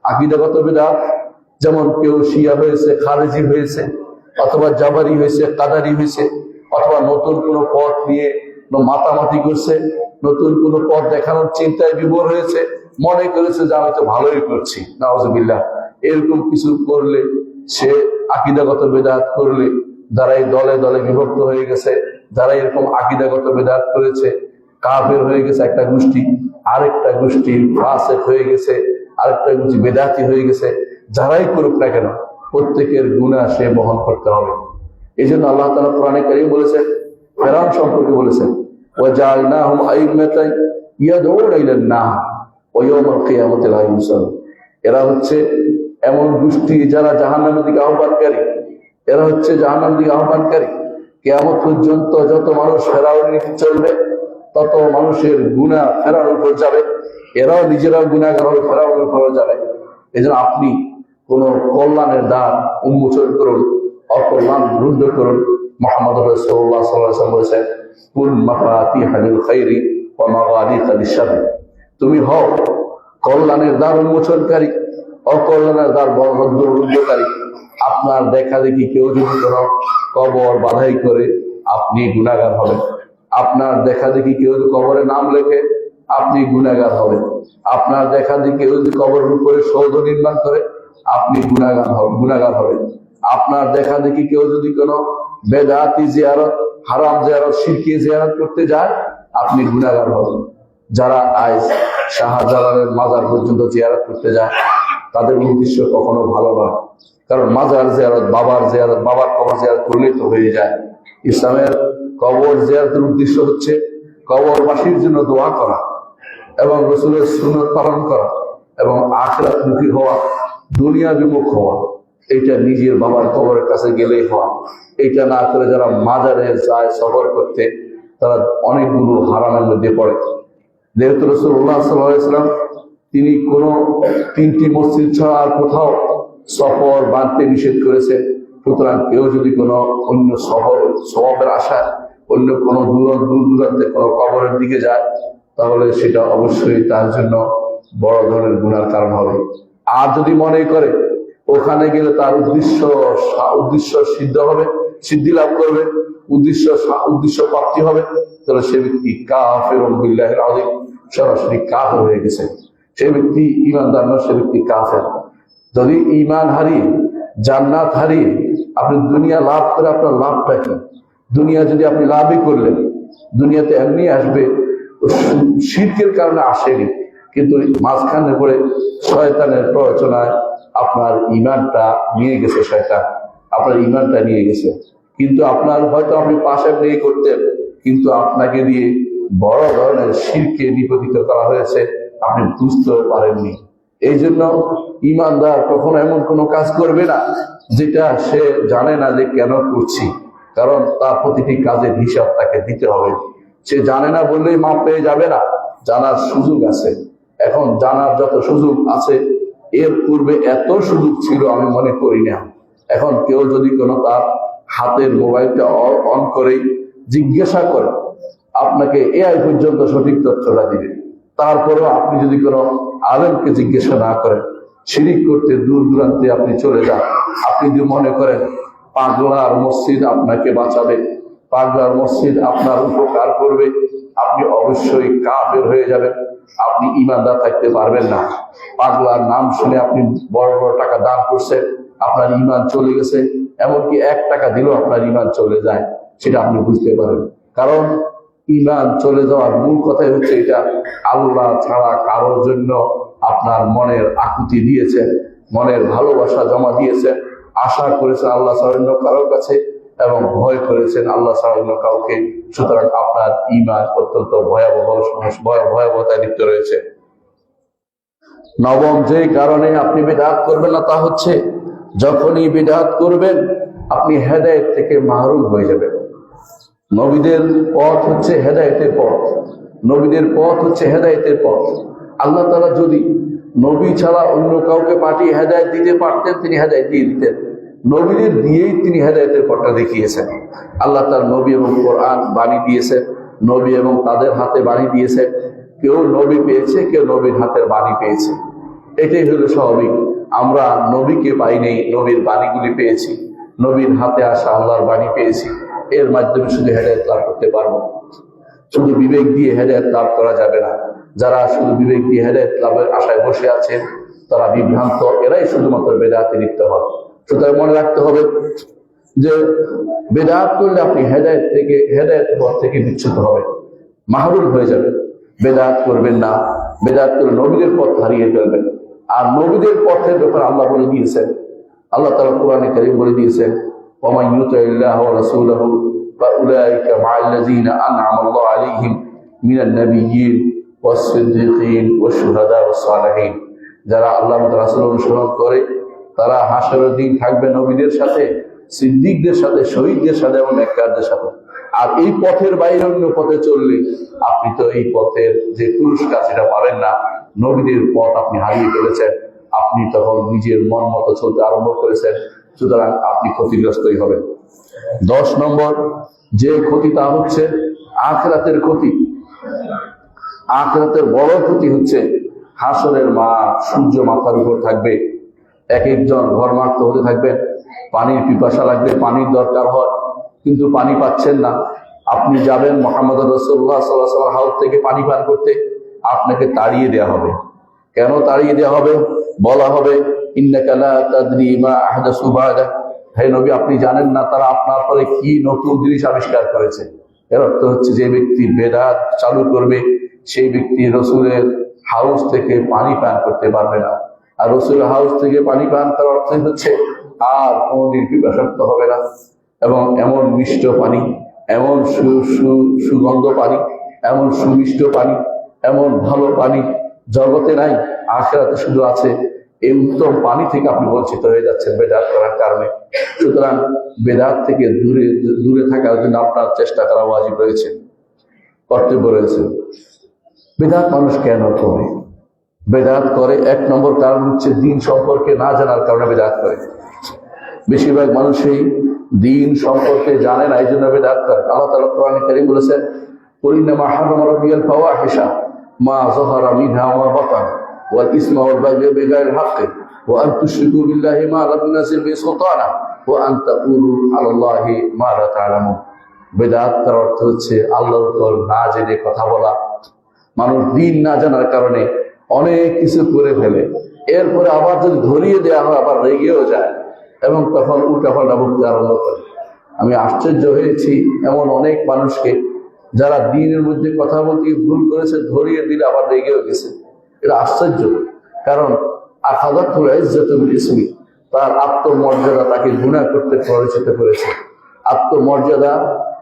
আকীদাগত বেদাত যেমন কেউ শিয়া হয়েছে, খারেজি হয়েছে, অথবা জাবারি হয়েছে, কাদারি হয়েছে, অথবা নতুন কোনো পথ নিয়ে মাতামাতি করছে, নতুন কোন পথ দেখানোর চিন্তায় বিভোর হয়েছে, মনে করেছে যে আমি তো ভালোই করছি, নাউজুবিল্লাহ। এরকম কিছু করলে, সে আকীদাগত বিদআত করলে, যারা এই দলে দলে বিভক্ত হয়ে গেছে, যারা এরকম আকীদাগত বিদআত করেছে, কাফের হয়ে গেছে একটা গোষ্ঠী, আরেকটা গোষ্ঠী ফাসিক হয়ে গেছে, আরেকটা গোষ্ঠী বেদাতি হয়ে গেছে। যারাই করুক না কেন, প্রত্যেকের গুনাহ সে বহন করতে হবে। এই জন্য আল্লাহ তাআলা কোরআনে কারীম বলেছেন, ফেরাউন সম্পর্কে বলেছেন, ওয়াজআলনাহুম আইম্মাতান ইয়াদউনা ইলান নার ওয়া ইয়াউমাল কিয়ামাতি লা ইউনসারুন। এরা হচ্ছে এমন গোষ্ঠী যারা জাহান্নামের দিকে আহ্বানকারী, এরা হচ্ছে জাহান্নামের দিকে আহ্বানকারী। কিয়ামত পর্যন্ত যত মানুষ ফেরাউনের নীতি চলবে, তত মানুষের গুনাহ ফেরাউনের উপর যাবে, এরাও নিজেরাও গুনাহগার হবে, ফেরাউনের উপর যাবে। এজন্য আপনি কোন কল্যাণের দ্বার উন্মোচন করুন, অকল্যাণ রুদ্ধ করুন। মুহাম্মদ রাসূলুল্লাহ সাল্লাল্লাহু আলাইহি ওয়াসাল্লাম বলেছেন, কুন মাফাতিহাল খাইরি ওয়া মাগালিকাল শার। তুমি হও কল্যাণের দ্বার উন্মোচনকারী, অকল্যাণের দ্বার রুদ্ধকারী। আপনার দেখা দেখি কেউ যদি কোন কবর বাধাই করে, আপনি গুনাহগার হবেন। আপনার দেখা দেখি কেউ যদি কবরে নাম লেখে, আপনি গুনাহগার হবেন। আপনার দেখা দেখি কেউ যদি কবরের উপরে সৌধ নির্মাণ করে, আপনি গুনাহগার হবেন। আপনার দেখা দেখি কেউ যদি কোনো বেদাতি জিয়ারত, হারাম জিয়ারত, শিরকি জিয়ারত করতে যায়, আপনি গুনাহগার হবেন। যারা আজ শাহজালালের মাজার পর্যন্ত জিয়ারত করতে যায়, তাদের উদ্দেশ্য কখনো ভালো নয়। কারণ মাজার জিয়ারত, বাবার কবর জিয়ারত করলেই তো হয়ে যায়। ইসলামের কবর জিয়ারতের উদ্দেশ্য হচ্ছে কবরবাসীর জন্য দোয়া করা এবং রাসূলের সুন্নাত পালন করা এবং আখিরাতমুখী হওয়া, দুনিয়া বিমুখ হওয়া। এটা নিজের বাবার কবরের কাছে গেলেই হওয়া। এটা না করে যারা মাজারে যায় সফর করতে, তারা অনেকগুলো হারামের মধ্যে পড়ে। যেহেতু রাসূলুল্লাহ সাল্লাল্লাহু আলাইহি ওয়াসাল্লাম তিনি কোনো 3টি মসজিদ ছাড়া আর কোথাও সফর বাঁধতে নিষেধ করেছে। সুতরাং কেউ যদি কোনো অন্য সওয়াবের আশায় অন্য কোনো দূর দূরান্তে কোনো কবরের দিকে যায়, তাহলে সেটা অবশ্যই তার জন্য বড় ধরনের গুনার কারণ হবে। আর যদি মনে করে ওখানে গেলে তার উদ্দেশ্য সিদ্ধি লাভ করবে, উদ্দেশ্য প্রাপ্তি হবে, তাহলে সে ব্যক্তি কাফিরুন বিল্লাহিল আযীম, সরাসরি কাফের হয়ে গেছে। সে ব্যক্তি ঈমানদার নয়, সে ব্যক্তি কাফের। যদি ঈমান হারিয়ে, জান্নাত হারিয়ে আপনি দুনিয়া লাভ করে, আপনার লাভটা কি? দুনিয়া যদি আপনি লাভই করলেন, দুনিয়াতে এমনি আসবে, শিরকের কারণে আসেনি, কিন্তু মাঝখানে পড়ে শয়তানের প্ররোচনায় আপনার ঈমানটা নিয়ে গেছে, শয়তান আপনার ঈমানটা নিয়ে গেছে। কিন্তু আপনার হয়তো আপনি পাশে নিয়ে করতেন, কিন্তু আপনাকে দিয়ে বড় ধরনের শিরকে নিপতিত করা হয়েছে, আপনি বুঝতেও পারেননি। এই জন্য ঈমানদার কখনো এমন কোনো কাজ করবে না যেটা সে জানে না যে কেন করছি, কারণ তার প্রতিটি কাজের হিসাব তাকে দিতে হবে। সে জানে না বললেই মাপ পেয়ে যাবে না, জানার সুযোগ আছে। এখন জানার যত সুযোগ আছে, এর পূর্বে এত সুযোগ ছিল আমি মনে করি না। এখন কেউ যদি কোনো তার হাতের মোবাইলটা অন করে জিজ্ঞাসা করে, আপনাকে এআই পর্যন্ত সঠিক তথ্যটা দিবে। তারপরেও আপনি যদি কোনো আলেমকে জিজ্ঞাসা না করেন, শিরিক করতে দূর দূরান্তে আপনি চলে যান, আপনি যদি মনে করেন পাগলার মসজিদ আপনাকে বাঁচাবে, পাগলার মসজিদ আপনার উপকার করবে, আপনি অবশ্যই কাফের হয়ে যাবেন। আপনি ঈমানদার থাকতে পারবেন না। পাগলার নাম শুনে আপনি বড় বড় টাকা দান করছেন, আপনার ঈমান চলে গেছে। এমনকি 1 টাকা দিলেও আপনার ঈমান চলে যায়, সেটা আপনি বুঝতে পারেন। কারণ ঈমান চলে যাওয়ার মূল কথাই হচ্ছে এটা, আল্লাহ ছাড়া কারোর জন্য আপনার মনের আকুতি দিয়েছেন, মনের ভালোবাসা জমা দিয়েছেন, আশা করেছেন আল্লাহ ছাড়া অন্য কারোর কাছে, এবং ভয় করেছেন আল্লাহ ছাড়া অন্য কাউকে। সুতরাং আপনার ঈমান অত্যন্ত ভয়াবহতায় লিপ্ত রয়েছে। নবম যে কারণে আপনি বিদআত করবেন না, তা হচ্ছে যখনই বিদআত করবেন আপনি হেদায়েত থেকে মাহরুম হয়ে যাবেন। নবীদের পথ হচ্ছে হেদায়েতের পথ, নবীদের পথ হচ্ছে হেদায়েতের পথ। আল্লাহ তাআলা যদি নবী ছাড়া অন্য কাউকে পাঠিয়ে হেদায়েত দিতে পারতেন, তিনি হেদায়েত দিয়ে দিতেন। নবীদের দিয়েই তিনি হেদায়েতের পথটা দেখিয়েছেন। আল্লাহ তার নবী এবং কোরআন বাণী দিয়েছেন, নবী এবং তাদের হাতে বাণী দিয়েছেন। কেউ নবী পেয়েছে, কেউ নবীর হাতের বাণী পেয়েছে। এটাই হলো স্বাভাবিক। আমরা নবীকে পাই নেই, নবীর বাণীগুলি পেয়েছি, নবীর হাতে আসা আল্লাহর বাণী পেয়েছি। এর মাধ্যমে শুধু হেদায়েত লাভ করতে পারবো। শুধু বিবেক দিয়ে হেদায়েত লাভ করা যাবে না। যারা শুধু বিবেক দিয়ে হেদায়েত লাভের আশায় বসে আছেন তারা বিভ্রান্ত, এরাই শুধুমাত্র বেদাতে লিপ্ত হয়। সুতরাং মনে রাখতে হবে যে বেদাত করলে আপনি হেদায়েত পথ থেকে বিচ্যুত হবে, মাহরুম হয়ে যাবে। বেদাত করবেন না, বেদাত করে নবীদের পথ হারিয়ে ফেলবেন। আর নবীদের পথের ব্যাপারে আল্লাহ বলে দিয়েছেন, আল্লাহ তাআলা কোরআনে কারীম বলে দিয়েছেন, ওয়া মান ইউতিল্লাহ ওয়া রাসূলহু ফাউলাইকা মা'আল্লাযীনা আন'আমা আল্লাহু আলাইহিম মিনান নাবিয়্যিন ওয়াস-সিদ্দীকিন ওয়াশ-শুহাদা ওয়াস-সালিহিন। যারা আল্লাহ ওয়া রাসূল অনুসরণ করে তারা হাসরের দিন থাকবে নবীদের সাথে, সিদ্দিকদের সাথে, শহীদদের সাথে এবং নেককারদের সাথে। আর এই পথের বাইরে অন্য পথে চললে আপনি তো এই পথের যে পুরস্কার সেটা পাবেন না। নবীদের পথ আপনি হারিয়ে ফেলেছেন, আপনি তখন নিজের মন মতো চলতে আরম্ভ করেছেন, সুতরাং আপনি ক্ষতিগ্রস্তই হবেন। 10 নম্বর যে ক্ষতি তা হচ্ছে আখিরাতের ক্ষতি। আখিরাতের বড় ক্ষতি হচ্ছে হাসরের মাঠ, সূর্য মাথার উপর থাকবে, এক একজন ঘরমাক্ত হতে থাকবেন, পানির পিপাসা লাগবে, পানির দরকার হয়, কিন্তু পানি পাচ্ছেন না। আপনি যাবেন মুহাম্মদ রাসূলুল্লাহ সাল্লাল্লাহু আলাইহি ওয়াসাল্লাম হাউজ থেকে পানি পান করতে, আপনাকে তাড়িয়ে দেওয়া হবে। কেন তাড়িয়ে দেওয়া হবে? বলা হবে ইন্নাকা লা তাদরি মা আহদাসু বা'দা, হে নবী আপনি জানেন না তারা আপনার পরে কি নতুন জিনিস আবিষ্কার করেছে। এর অর্থ হচ্ছে যে ব্যক্তি বেদাত চালু করবে সেই ব্যক্তি রসুলের হাউস থেকে পানি পান করতে পারবে না। আর রসুলের হাউস থেকে পানি পান করার অর্থ হচ্ছে আর কোনদিন পিপাসার্ত হবে না। এবং এমন মিষ্ট পানি, এমন সুগন্ধ পানি, এমন সুমিষ্ট পানি, এমন ভালো পানি জগতে নাই, আখিরাতে শুধু আছে। এই উত্তম পানি থেকে আপনি বঞ্চিত হয়ে যাচ্ছেন বেদাত করার কারণে। সুতরাং বেদাত থেকে দূরে থাকার জন্য আপনার চেষ্টা করা ওয়াজিব রয়েছে, কর্তব্য রয়েছে। বেদাত মানুষ কেন করে? বেদাত করে 1 নম্বর কারণ হচ্ছে দিন সম্পর্কে না জানার কারণে বেদাত করে। বেশিরভাগ মানুষই দিন সম্পর্কে জানে না, এই জন্য বেদাত করে। আল্লাহ তাআলা কোরআনে কারীম বলেছেন, কুল ইন্নামা হারামা রাব্বিয়াল ফাওয়াহিশা মা যাহারা মিনহা ওয়া বাতান ওয়াল ইসমা ওয়াল বাগয়া বিগাইরিল হাক্কি ওয়া আন তুশরিকু বিল্লাহি মা লাম ইউনাজ্জিল বিহি সুলতানা ওয়া আন তাকুলু আলাল্লাহি মা লা তা'লামুন। বেদাত করার অর্থ হচ্ছে আল্লাহর উপর না জেনে কথা বলা। মানুষ দিন না জানার কারণে অনেক কিছু করে ফেলে, এরপরে আবার যদি ধরিয়ে দেওয়া হয় আবার রেগেও যায় এবং তখন উল্টাপাল্টা বলতে আরম্ভ করে। আমি আশ্চর্য হয়েছি এমন অনেক মানুষকে যারা দিনের মধ্যে কথা বলতে ভুল করেছে, ধরিয়ে দিলে আবার রেগেও গেছে। এটা আশ্চর্য, কারণ আখাযাতুল ইজ্জাতু বিল ইসমি, তার আত্মমর্যাদা তাকে গুনাহ করতে প্ররোচিত করেছে। আত্মমর্যাদা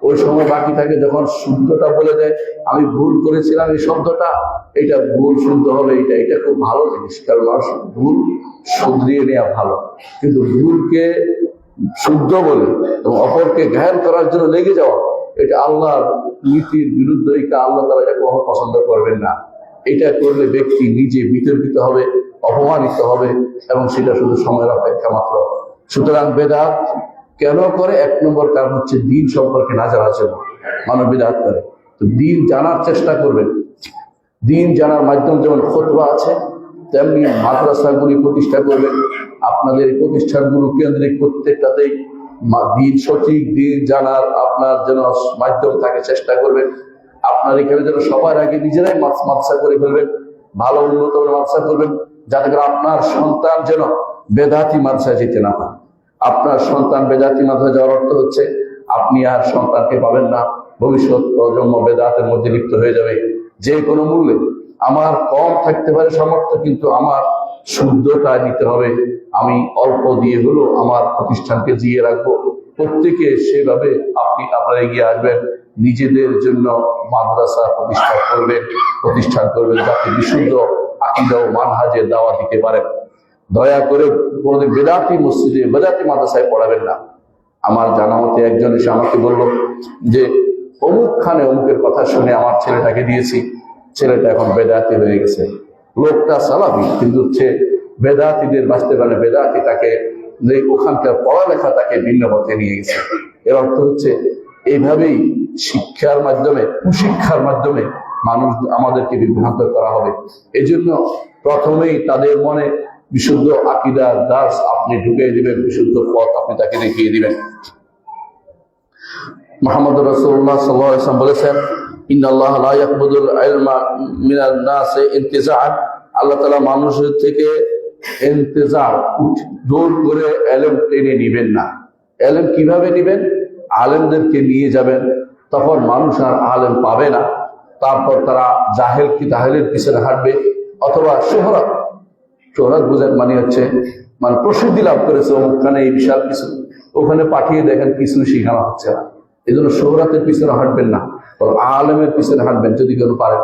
ওই সময় বাকি থাকে যখন শুদ্ধটা বলে দেয়, আমি ভুল করেছিলাম এই শব্দটা, এটা ভুল শুদ্ধ হবে, এটা খুব ভালো জিনিস, কারণ ভুল শুধরিয়ে নেওয়া ভালো। কিন্তু ভুলকে শুদ্ধ বলে এবং অপরকে ঘায়েল করার জন্য লেগে যাওয়া, এটা আল্লাহর নীতির বিরুদ্ধে। এটা আল্লাহ তাআলা এটা কখনো পছন্দ করবেন না। এটা করলে ব্যক্তি নিজে বিতর্কিত হবে, অপমানিত হবে এবং সেটা শুধু সময়ের অপেক্ষা মাত্র। সুতরাং বেদাত কেন করে? 1 নম্বর কারণ হচ্ছে দিন সম্পর্কে না জানার জন্য মানুষ বেদাত করে। তো দিন জানার চেষ্টা করবেন। দিন জানার মাধ্যম যেমন খুতবা আছে, তেমনি মাদ্রাসাগুলি প্রতিষ্ঠা করবেন। আপনাদের এই প্রতিষ্ঠানগুলো কেন্দ্রিক প্রত্যেকটাতেই দিন, সঠিক দিন জানার আপনার যেন মাধ্যম থাকে, চেষ্টা করবেন। আপনার এখানে যেন সবার আগে নিজেরাই মাদ্রাসা করে ফেলবেন, ভালো উন্নত মাদ্রাসা করবেন, যাতে করে আপনার সন্তান যেন বেদাতি মাদ্রাসায় যেতে না হয়। আপনার সন্তান বেদাতি মাদ্রাসায় যাওয়ার অর্থ হচ্ছে আপনি আর সন্তানকে পাবেন না, ভবিষ্যৎ প্রজন্ম বেদাতের মধ্যে লিপ্ত হয়ে যাবে। যে কোনো মূল্যে আমার কম থাকতে পারে সামর্থ্য, কিন্তু আমার শুদ্ধতা নিতে হবে। আমি অল্প দিয়ে হলেও আমার প্রতিষ্ঠানকে জিয়ে রাখবো। প্রত্যেকে সেভাবে আপনারা এগিয়ে আসবেন, নিজেদের জন্য মাদ্রাসা প্রতিষ্ঠান করবেন, যাতে বিশুদ্ধ আকীদা ও মানহাজের দাওয়া দিতে পারেন। দয়া করে কোনোদিন বেদাতি মসজিদে, বেদাতি মাদ্রাসায় পড়াবেন না। আমার জানা মতে একজন এসে আমাকে বলল যে অমুক খানে অমুকের কথা শুনে আমার ছেলেটাকে দিয়েছি, ছেলেটা এখন বেদাতি হয়ে গেছে। লোকটা সালাফি, কিন্তু সে বেদাতিদের বাঁচতে পারে, বেদাতি তাকে ওখানকার পড়ালেখা তাকে ভিন্ন পথে নিয়ে গেছে। এর অর্থ হচ্ছে এইভাবেই শিক্ষার মাধ্যমে, কুশিক্ষার মাধ্যমে মানুষ আমাদেরকে বিভ্রান্ত করা হবে। এজন্য প্রথমেই তাদের মনে বিশুদ্ধ আকীদার দাস আপনি ঢুকিয়ে দিবেন, বিশুদ্ধ পথ আপনি তাকে দেখিয়ে দিবেন। মুহাম্মদ রাসূলুল্লাহ সাল্লাল্লাহু আলাইহি ওয়াসাল্লাম বলেছেন, ইন্নাল্লাহ লা ইয়াকবুদুল ইলমা মিনান নাসি ইন্তিজাআন, আল্লাহ তাআলা মানুষের থেকে ইন্তিজার জোর করে ইলম টেনে নেবেন না। ইলম কিভাবে নেবেন? আলেমদেরকে নিয়ে যাবেন, তখন মানুষ আর আলেম পাবে না। তারপর তারা জাহেলের পিছনে হাঁটবে, অথবা শোহরত বুঝেন মানে হচ্ছে মানে প্রসিদ্ধি লাভ করেছে ওখানে এই বিশাল কিছু, ওখানে পাঠিয়ে দেখেন কিছু শেখানো হচ্ছে না। এই জন্য শোহরাতের পিছনে হাঁটবেন না, আলেমের পিছনে হাঁটবেন যদি কেউ পারেন।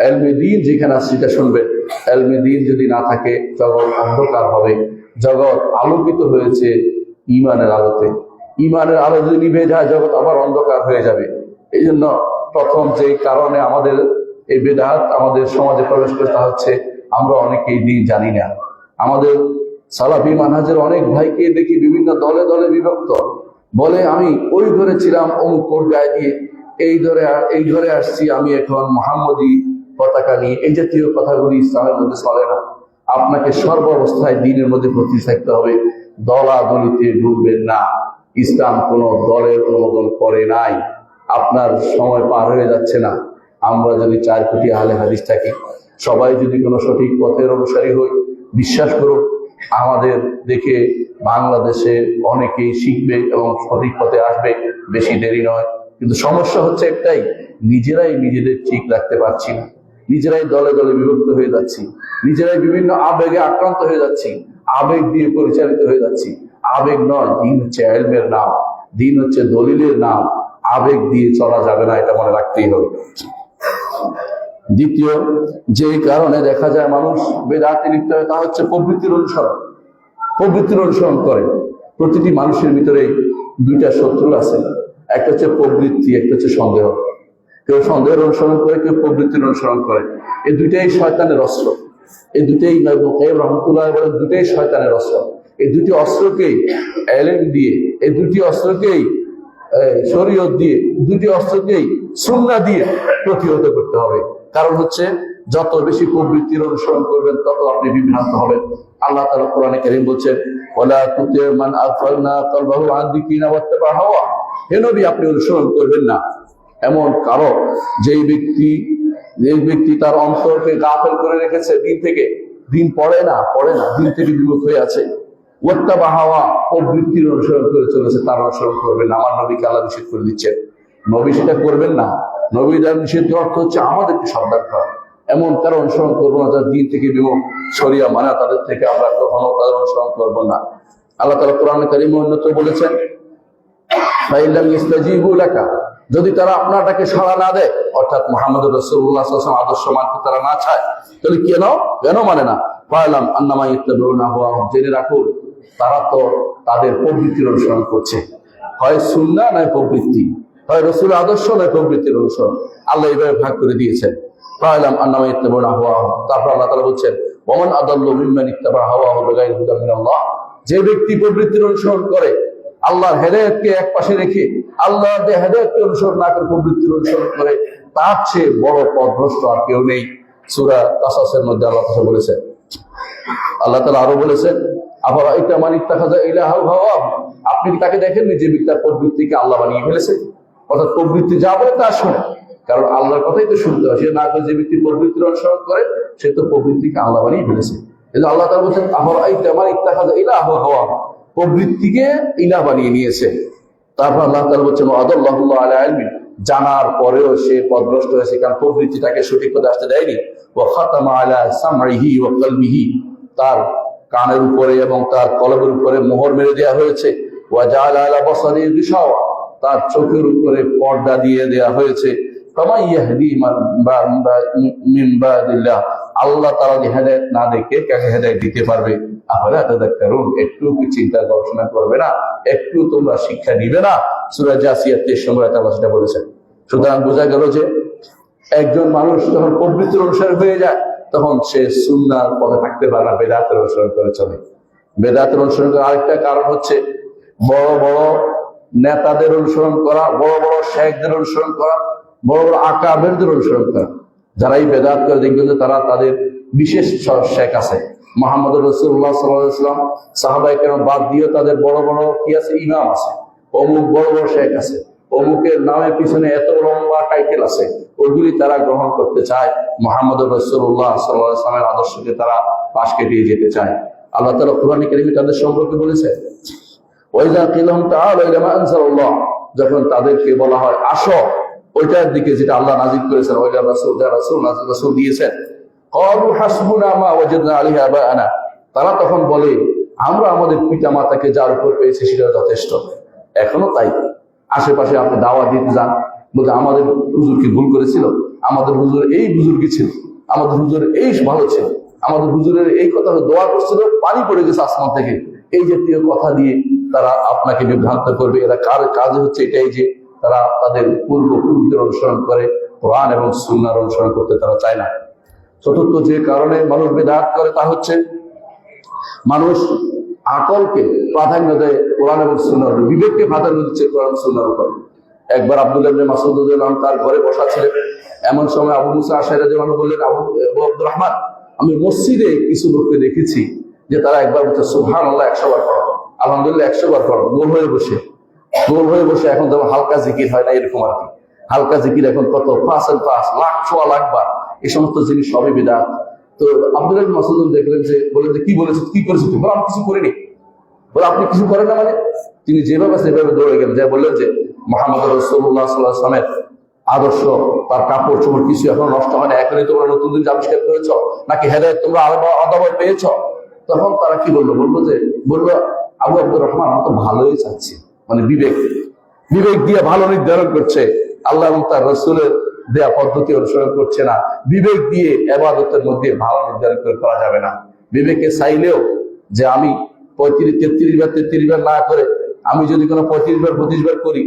ইলমে দ্বীন যেখানে আছে সেটা শুনবেন। ইলমে দ্বীন যদি না থাকে জগৎ অন্ধকার হবে। জগৎ আলোকিত হয়েছে ঈমানের আলোতে, ঈমানের আলো যদি নিভে যায় জগৎ আবার অন্ধকার হয়ে যাবে। এই জন্য প্রথম যে কারণে আমাদের এই বেদাত আমাদের সমাজে প্রবেশ করে তা হচ্ছে আমরা অনেকেই দিন জানি না। আমাদের সালাফি মানহাজের অনেক ভাইকে দেখি বিভিন্ন দলে দলে বিভক্ত, বলে আমি ওই ঘরে ছিলাম অমুক কোট গায়ে দিয়ে, এই ঘরে আসছি আমি এখন মোহাম্মদী পতাকা নিয়ে। এই জাতীয় কথাগুলি ইসলামের মধ্যে চলে না। আপনাকে সর্ব অবস্থায় দ্বীনের মধ্যে ভর্তি থাকতে হবে, দলাদলিতে ঢুকবেন না। ইসলাম কোন দলের অনুমোদন করে নাই। আপনার সময় পার হয়ে যাচ্ছে না। আমরা যদি 4 কোটি আহলে হাদিস থাকি, সবাই যদি কোনো সঠিক পথের অনুসারী হই, বিশ্বাস করুন আমাদের দেখে বাংলাদেশে অনেকেই শিখবে এবং সঠিক পথে আসবে, বেশি দেরি নয়। কিন্তু সমস্যা হচ্ছে একটাই, নিজেরাই নিজেদের ঠিক রাখতে পারছি না, নিজেরাই দলে দলে বিভক্ত হয়ে যাচ্ছি, নিজেরাই বিভিন্ন আবেগে আক্রান্ত হয়ে যাচ্ছি, আবেগ দিয়ে পরিচালিত হয়ে যাচ্ছি। আবেগ নয়, দিন হচ্ছে ইলমের নাম, দিন হচ্ছে দলিলের নাম। আবেগ দিয়ে চলা যাবে না, এটা মনে রাখতেই হবে। দ্বিতীয় যে কারণে দেখা যায় মানুষ বেদাতে লিপ্ত হয় তা হচ্ছে প্রবৃত্তির অনুসরণ। প্রবৃত্তির অনুসরণ করে। প্রতিটি মানুষের ভিতরে 2টা শত্রু আছে, একটা হচ্ছে প্রবৃত্তি, একটা হচ্ছে সন্দেহ। কেউ সন্দেহের অনুসরণ করে, কেউ প্রবৃত্তির অনুসরণ করে। এই 2টাই শয়তানের অস্ত্র। এই 2টাই রহমতুল্লাহ বলেন 2টাই শয়তানের অস্ত্র। এই 2টি অস্ত্রকেই ইলম দিয়ে, এই 2টি অস্ত্রকেই শরীয়ত দিয়ে, 2টি অস্ত্রকেই সুন্নাহ দিয়ে প্রতিহত করতে হবে। কারণ হচ্ছে যত বেশি প্রবৃত্তির অনুসরণ করবেন তত আপনি বিভ্রান্ত হবেন। আল্লাহ তাআলা কোরআনে কারীম বলছেন, ওয়ালা তুতি মান আগফালনা কলবাহু আন যিকরিনা ওয়াত্তাবা হাওয়া। হে নবী, আপনি অনুসরণ করবেন না এমন কারো যেই ব্যক্তি তার অন্তরকে গাফেল করে রেখেছে দিন থেকে, দিন পড়ে না, দিন থেকে বিমুখ হয়ে আছে। ওয়াত্তাবা হাওয়া, প্রবৃত্তির অনুসরণ করে চলেছে, তার অনুসরণ করবেন না। আমার নবীকে আল্লাহ নিষেধ করে দিচ্ছেন, নবী সেটা করবেন না। নবীদের নিষেধের অর্থ হচ্ছে আমাদেরকে সাবধান করা। এমন কারো অনুসরণ করবো না যারা দিন থেকে বিমুখ, শরিয়া মানা তাদের থেকে আমরা কখনো তাদের অনুসরণ করবো না। আল্লাহ তাআলা কোরআনে কারীমে অন্যত্র বলেছেন, ফাইল্লাম ইস্তাজিবু লাকা, যদি তারা আপনাটাকে সাড়া না দেয়, অর্থাৎ মুহাম্মদুর রাসূলুল্লাহ সাল্লাল্লাহু আলাইহি ওয়াসাল্লাম আদর্শ মানতে তারা না চায়, তাহলে কেন মানে না? ফাইলাম আন্নামা ইয়াত্তাবিউনা হাওয়াহুম, জেনে রাখুন তারা তো তাদের প্রবৃত্তির অনুসরণ করছে। হয় সুন্নাহ নয় প্রবৃত্তি, হয় রাসূলের আদর্শ নয় প্রবৃত্তির অনুসরণ। আল্লাহ এইভাবে ভাগ করে দিয়েছেন। ফাইলাম আন্নামা ইয়াত্তাবিউনা হাওয়াহুম। তারপর আল্লাহ তাআলা বলছেন, ওয়ামান আদাল্লু মিম্মান ইত্তাবা হাওয়াহু বিগাইরি হুদাম মিনাল্লাহ, যে ব্যক্তি প্রবৃত্তির অনুসরণ করে আল্লাহর হেদায়েতকে এক পাশে রেখে, আল্লাহর যে হেদায়েতকে অনুসরণ না করে প্রবৃত্তির অনুসরণ করে, তার চেয়ে বড় পথভ্রষ্ট আর কেউ নেই। সূরা কাসাসের মধ্যে আল্লাহ তাআলা বলেছেন। আল্লাহ তাআলা আরো বলেছেন, আফারাআইতা মান ইত্তাখাযা ইলাহাহু হাওয়াহু, আপনি কি তাকে দেখেননি যে ব্যক্তি তার প্রবৃত্তিকে আল্লাহ বানিয়ে ফেলেছে? অর্থাৎ প্রবৃত্তি যা বলে তা শোনে, কারণ আল্লাহর কথাই তো শুনতে হয়। সে না করে যে ব্যক্তি প্রবৃত্তির অনুসরণ করে, সে তো প্রবৃত্তিকে আল্লাহ বানিয়ে ফেলেছে। কিন্তু আল্লাহ তাআলা বলেছেন, আফারাআইতা মান ইত্তাখাযা ইলাহাহু হাওয়াহু, প্রবৃত্তিকে ইলাহ বানিয়ে নিয়েছে। তারপর আল্লাহ তাআলা বলেছেন, ওয়াদাল্লাহু আলা ইলমিন, জানার পরেও সে পথভ্রষ্ট হয়েছে, কারণ প্রবৃত্তিটাকে সঠিক পথে আসতে দেয়নি। ওয়া খাতামা আলা সামঈহি ওয়া কলবিহি, তার কানের উপরে এবং তার কলবের উপরে মোহর মেরে দেওয়া হয়েছে। ওয়া জাআলা আলা বাসারিহি গিশাওয়া, তার চোখের উপরে পর্দা দিয়ে দেওয়া হয়েছে। ফামান ইয়াহদি মিন বাদিল্লাহ, আল্লাহ তাআলা যে হেদায়েত না দেখে কাকে হেদায়েত দিতে পারবে? আফালা তাযাক্কারুন, একটু কি চিন্তা গবেষণা করবে না? একটু তোমরা শিক্ষা নিবে না? সূরা জাসিয়া 23 নম্বর আয়াতে আল্লাহ সেটা বলেছেন। সুতরাং বোঝা গেল যে একজন মানুষ যখন প্রবৃত্তির অনুসারী হয়ে যায়, তখন সে সুন্নাহর পথে থাকতে পারে না, বেদাতের অনুসরণ করে চলে। বেদাতের অনুসরণ করার আরেকটা কারণ হচ্ছে বড় বড় নেতাদের অনুসরণ করা, বড় বড় শেখদের অনুসরণ করা, বড় বড় আকাবেরদের অনুসরণ করা। যারা এই বেদাত করে, দেখবেন যে তারা তাদের বিশেষ শেখ আছে। মুহাম্মদুর রাসূলুল্লাহ সাল্লাল্লাহু আলাইহি ওয়াসাল্লাম সাহাবায়ে কেরাম বাদ দিয়ে তাদের বড় বড় কি আছে, ইমাম আছে, অমুক বড় বড় শেখ আছে, অমুকের নামের পিছনে এত লম্বা টাইটেল আছে, ওইগুলি তারা গ্রহণ করতে চায়। মুহাম্মদ রাসূলুল্লাহ সাল্লাল্লাহু আলাইহি ওয়াসাল্লামের আদর্শকে তারা পাশ কাটিয়ে যেতে চায়। আল্লাহ তাআলা কোরআনে কারীমে তাদের সম্পর্কে বলেছেন, ওয়াইযা কিলাহুম তাআলা ইলা মা আনজালাল্লাহ, যখন তাদেরকে বলা হয় আসো ওইটার দিকে যেটা আল্লাহ নাযিল করেছেন, ওইটা রাসূল দিয়েছেন, ক্বালু হাসবুনা মা ওয়াজাদনা আলাইহি আবানা, তারা তখন বলে আমরা আমাদের পিতা মাতাকে যার উপর পেয়েছি সেটা যথেষ্ট। এখনো তাই। আশেপাশে আপনি দাওয়াত দিতে যান, বলতে আমাদের হুজুর কি ভুল করেছিল, আমাদের হুজুর এই বুজুর্গই ছিল, আমাদের হুজুর এই ভালো ছিল, আমাদের হুজুরের এই কথা দোয়া করছিল পানি পড়ে গেছে আসমান থেকে, এই জাতীয় কথা দিয়ে তারা আপনাকে বিভ্রান্ত করবে। এরা কার কাজ হচ্ছে এটাই যে তারা তাদের পূর্বপুরুষদের অনুসরণ করে, কোরআন এবং সুন্নাহর অনুসরণ করতে তারা চায় না। চতুর্থ যে কারণে মানুষ বিদআত করে তা হচ্ছে মানুষ আকলকে প্রাধান্য দেয় কোরআন এবং সুন্নাহর, বিবেককে প্রাধান্য দিচ্ছে কোরআন সুন্নাহর উপর। একবার আব্দুল্লাহ ইবনে মাসউদ রাদিয়াল্লাহু আনহু তার ঘরে বসা ছিলেন, এমন সময় আবু মুসা আশআরী রাদিয়াল্লাহু আনহু বললেন, আবু আব্দুর রহমান, আমি মসজিদে কিছু লোককে দেখেছি যে তারা একবার বলছে সুবহানাল্লাহ 100 বার পড়ো, আলহামদুলিল্লাহ 100 বার পড়ো, গোল হয়ে বসে। এখন যেমন হালকা জিকির হয় না এরকম আর কি, হালকা জিকির এখন কত 5 লাখ 6 লাখ বার, এই সমস্ত জিনিস সবই বিদআত। তো আব্দুল্লাহ ইবনে মাসউদ দেখলেন যে, বললেন যে কি বলেছিস, কি করেছিস? বলে আমি কিছু করিনি। বলে আপনি কিছু করেন না মানে? তিনি যেভাবে সেভাবে দৌড়ে গেলেন, যা বললেন যে মুহাম্মদ রাসূলুল্লাহ সাল্লাল্লাহু আলাইহি ওয়াসাল্লামের আদর্শ, তার কাপড় চোপড় কিছু এখনো নষ্ট হয় না, এখনই তোমরা নতুন জিনিস আবিষ্কার করেছ, নাকি হেদায়েত তোমরা আদাবর পেয়েছ? তখন তারা কি বললো আবু আব্দুর রহমান, আমরা তো ভালোই চাচ্ছি, মানে বিবেক দিয়ে ভালো নির্ধারণ করছে, আল্লাহ এবং তার রাসূলের দেয়া পদ্ধতি অনুসরণ করছে না। বিবেক দিয়ে ইবাদতের মধ্যে ভালো নির্ধারণ করা যাবে না। বিবেকে চাইলেও যে আমি 33 বার 33 বার না করে আমি যদি কোনো 35 বার 25 বার করি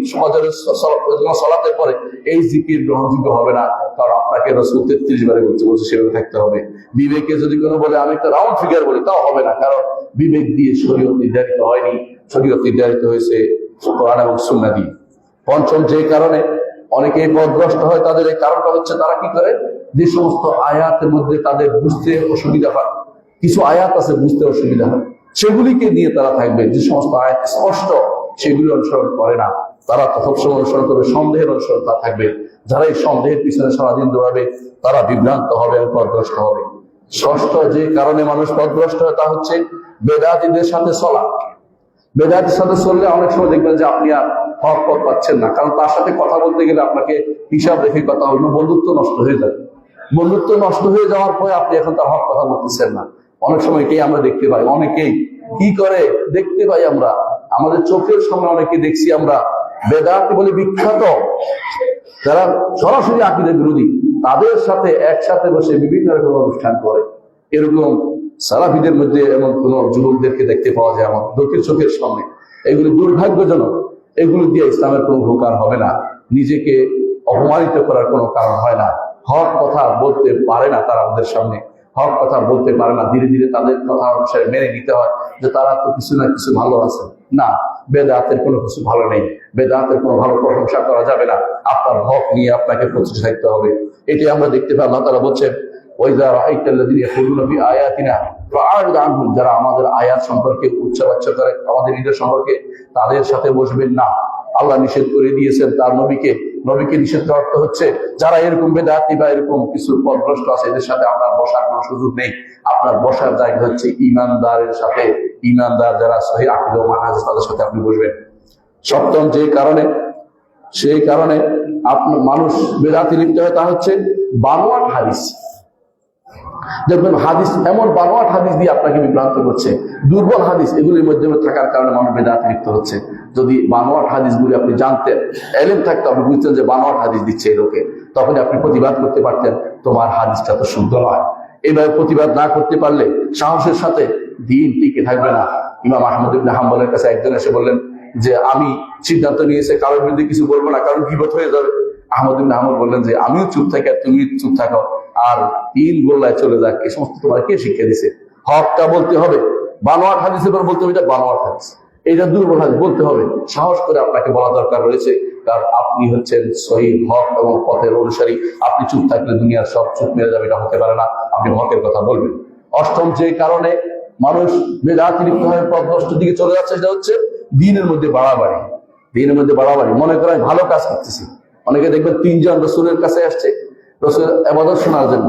সালাতের পরে, এই জিকির গ্রহণযোগ্য হবে না, কারণ আপনাকে রাসূল 33 বারে বলছে সেভাবে থাকতে হবে। বিবেকে যদি কোনো বলে আমি একটা রাউন্ড ফিগার বলি, তাও হবে না, কারণ বিবেক দিয়ে শরীয়ত নির্ধারিত হয়নি, শরীয়ত নির্ধারিত হয়েছে কোরআন এবং সুন্নাহ দিয়ে। পঞ্চম যে কারণে অনেকেই পথভ্রষ্ট হয়, তাদের এই কারণটা হচ্ছে তারা কি করে, যে সমস্ত আয়াতের মধ্যে তাদের বুঝতে অসুবিধা হয়, কিছু আয়াত আছে বুঝতে অসুবিধা হয়, সেগুলিকে নিয়ে তারা থাকবে। যে সমস্ত আয়াত স্পষ্ট সেগুলি অনুসরণ করে না, তারা তো সবসময় অনুসরণ করবে সন্দেহের অনুসরণ তা থাকবে। যারা এই সন্দেহের পিছনে সারাদিন দৌড়াবে তারা বিভ্রান্ত হবে এবং পথভ্রষ্ট হবে। ষষ্ঠ যে কারণে মানুষ পথভ্রষ্ট হয় তা হচ্ছে বেদাতীদের সাথে চলা। বেদাতীর সাথে চললে অনেক সময় দেখবেন যে আপনি আর হক পথ পাচ্ছেন না, কারণ তার সাথে কথা বলতে গেলে আপনাকে হিসাব রেখে কথা বলবে, বন্ধুত্ব নষ্ট হয়ে যাবে। বন্ধুত্ব নষ্ট হয়ে যাওয়ার পরে আপনি এখন তার হক কথা বলতেছেন না। অনেক সময় এটাই আমরা দেখতে পাই, অনেকেই কি করে দেখতে পাই আমরা, আমাদের চোখের সামনে অনেকে দেখছি আমরা, বেদাতি বলে বিখ্যাত, যারা সরাসরি আকীদার বিরোধী, তাদের সাথে একসাথে বসে বিভিন্ন রকম অনুষ্ঠান করে। এরকম সালাফিদের মধ্যে এমন কোন যুবকদেরকে দেখতে পাওয়া যায় আমার চোখের সামনে। এগুলি দুর্ভাগ্যজনক, এগুলো দিয়ে ইসলামের কোনো উপকার হবে না, নিজেকে অপমানিত করার কোনো কারণ হয় না। হক কথা বলতে পারে না তারা, আমাদের সামনে হক কথা বলতে পারে না, ধীরে ধীরে তাদের কথা অনুসারে মেনে নিতে হয় যে তারা তো কিছু না কিছু ভালো আছে। না, বেদাতের কোনো কিছু ভালো নেই, বেদাতের কোনো ভালো প্রশংসা করা যাবে না, আপনার হক নিয়ে আপনাকে প্রতিষ্ঠিত থাকতে হবে। এটি আমরা দেখতে পাই, আল্লাহ তাআলা বলছেন ওয়াইযা রাআইতাল্লাযীনা ইয়াকুলুনা ফি আয়াতিনা ফাআরিদ আনহুম, যারা আমাদের আয়াত সম্পর্কে উচ্চাবাচ্য করে, আমাদের ঈদের সম্পর্কে, তাদের সাথে বসবেন না। আল্লাহ নিষেধ করে দিয়েছেন তার নবীকে নিষেধ করার অর্থ হচ্ছে যারা এরকম বেদাতি বা এরকম কিছু পথভ্রষ্ট আছে, এদের সাথে আপনার বসার কোনো সুযোগ নেই। আপনার বসার জায়গা হচ্ছে ইমানদারের সাথে, ইমানদার যারা সহিহ আকীদা ও মানহাজ তাদের সাথে আপনি বসবেন। সপ্তম যে কারণে, সেই কারণে আপনার মানুষ বেদাতি লিপ্ত হয় তা হচ্ছে বানোয়াট হাদিস। দেখবেন হাদিস এমন বানোয়াট হাদিস দিয়ে আপনাকে বিভ্রান্ত করছে, দুর্বল হাদিস, এগুলির মধ্যে থাকার কারণে মানুষ বেদাতে লিপ্ত হচ্ছে। যদি বানোয়াট হাদিসগুলি আপনি জানতেন, এলেম থাকতো, আপনি বুঝতেন যে বানোয়াট হাদিস দিচ্ছে এই লোকে, তখন আপনি প্রতিবাদ করতে পারতেন, তোমার হাদিসটা তো শুদ্ধ নয়। এইভাবে প্রতিবাদ না করতে পারলে সাহসের সাথে দিন টিকে থাকবে না। ইমাম আহমদ ইবনে হাম্বলের কাছে একজন এসে বললেন যে আমি সিদ্ধান্ত নিয়েছে কারোর বিরুদ্ধে কিছু বলবো না, কারণ গীবত হয়ে যাবে। আহমদ ইবনে হাম্বল বললেন যে আমিও চুপ থাকি আর তুমি চুপ থাকো, আর দিন গোল্লায় চলে যাক, এই সমস্ত তোমার কে শিক্ষা দিছে? হকটা বলতে হবে, বানোয়াট হাদিসের পর বলতে হবে এটা বানোয়াট হাদিস, এইটা দুর্বল হাদিস বলতে হবে, সাহস করে আপনাকে বলা দরকার রয়েছে, কারণ আপনি হচ্ছেন সহিহ হক এবং পথের অনুসারী। আপনি চুপ থাকলে দুনিয়ার সব চুপ মেরে যাবে, এটা হতে পারে না, আপনি হকের কথা বলবেন। অষ্টম যে কারণে মানুষ বেদাতি লিপ্ত হয়ে পথভ্রষ্টের দিকে চলে যাচ্ছে, সেটা হচ্ছে দ্বীনের মধ্যে বাড়াবাড়ি। দ্বীনের মধ্যে বাড়াবাড়ি, মনে করেন ভালো কাজ করতেছি, অনেকে দেখবেন তিনজন রসুলের কাছে আসছে রসুল আবাদত শোনার জন্য,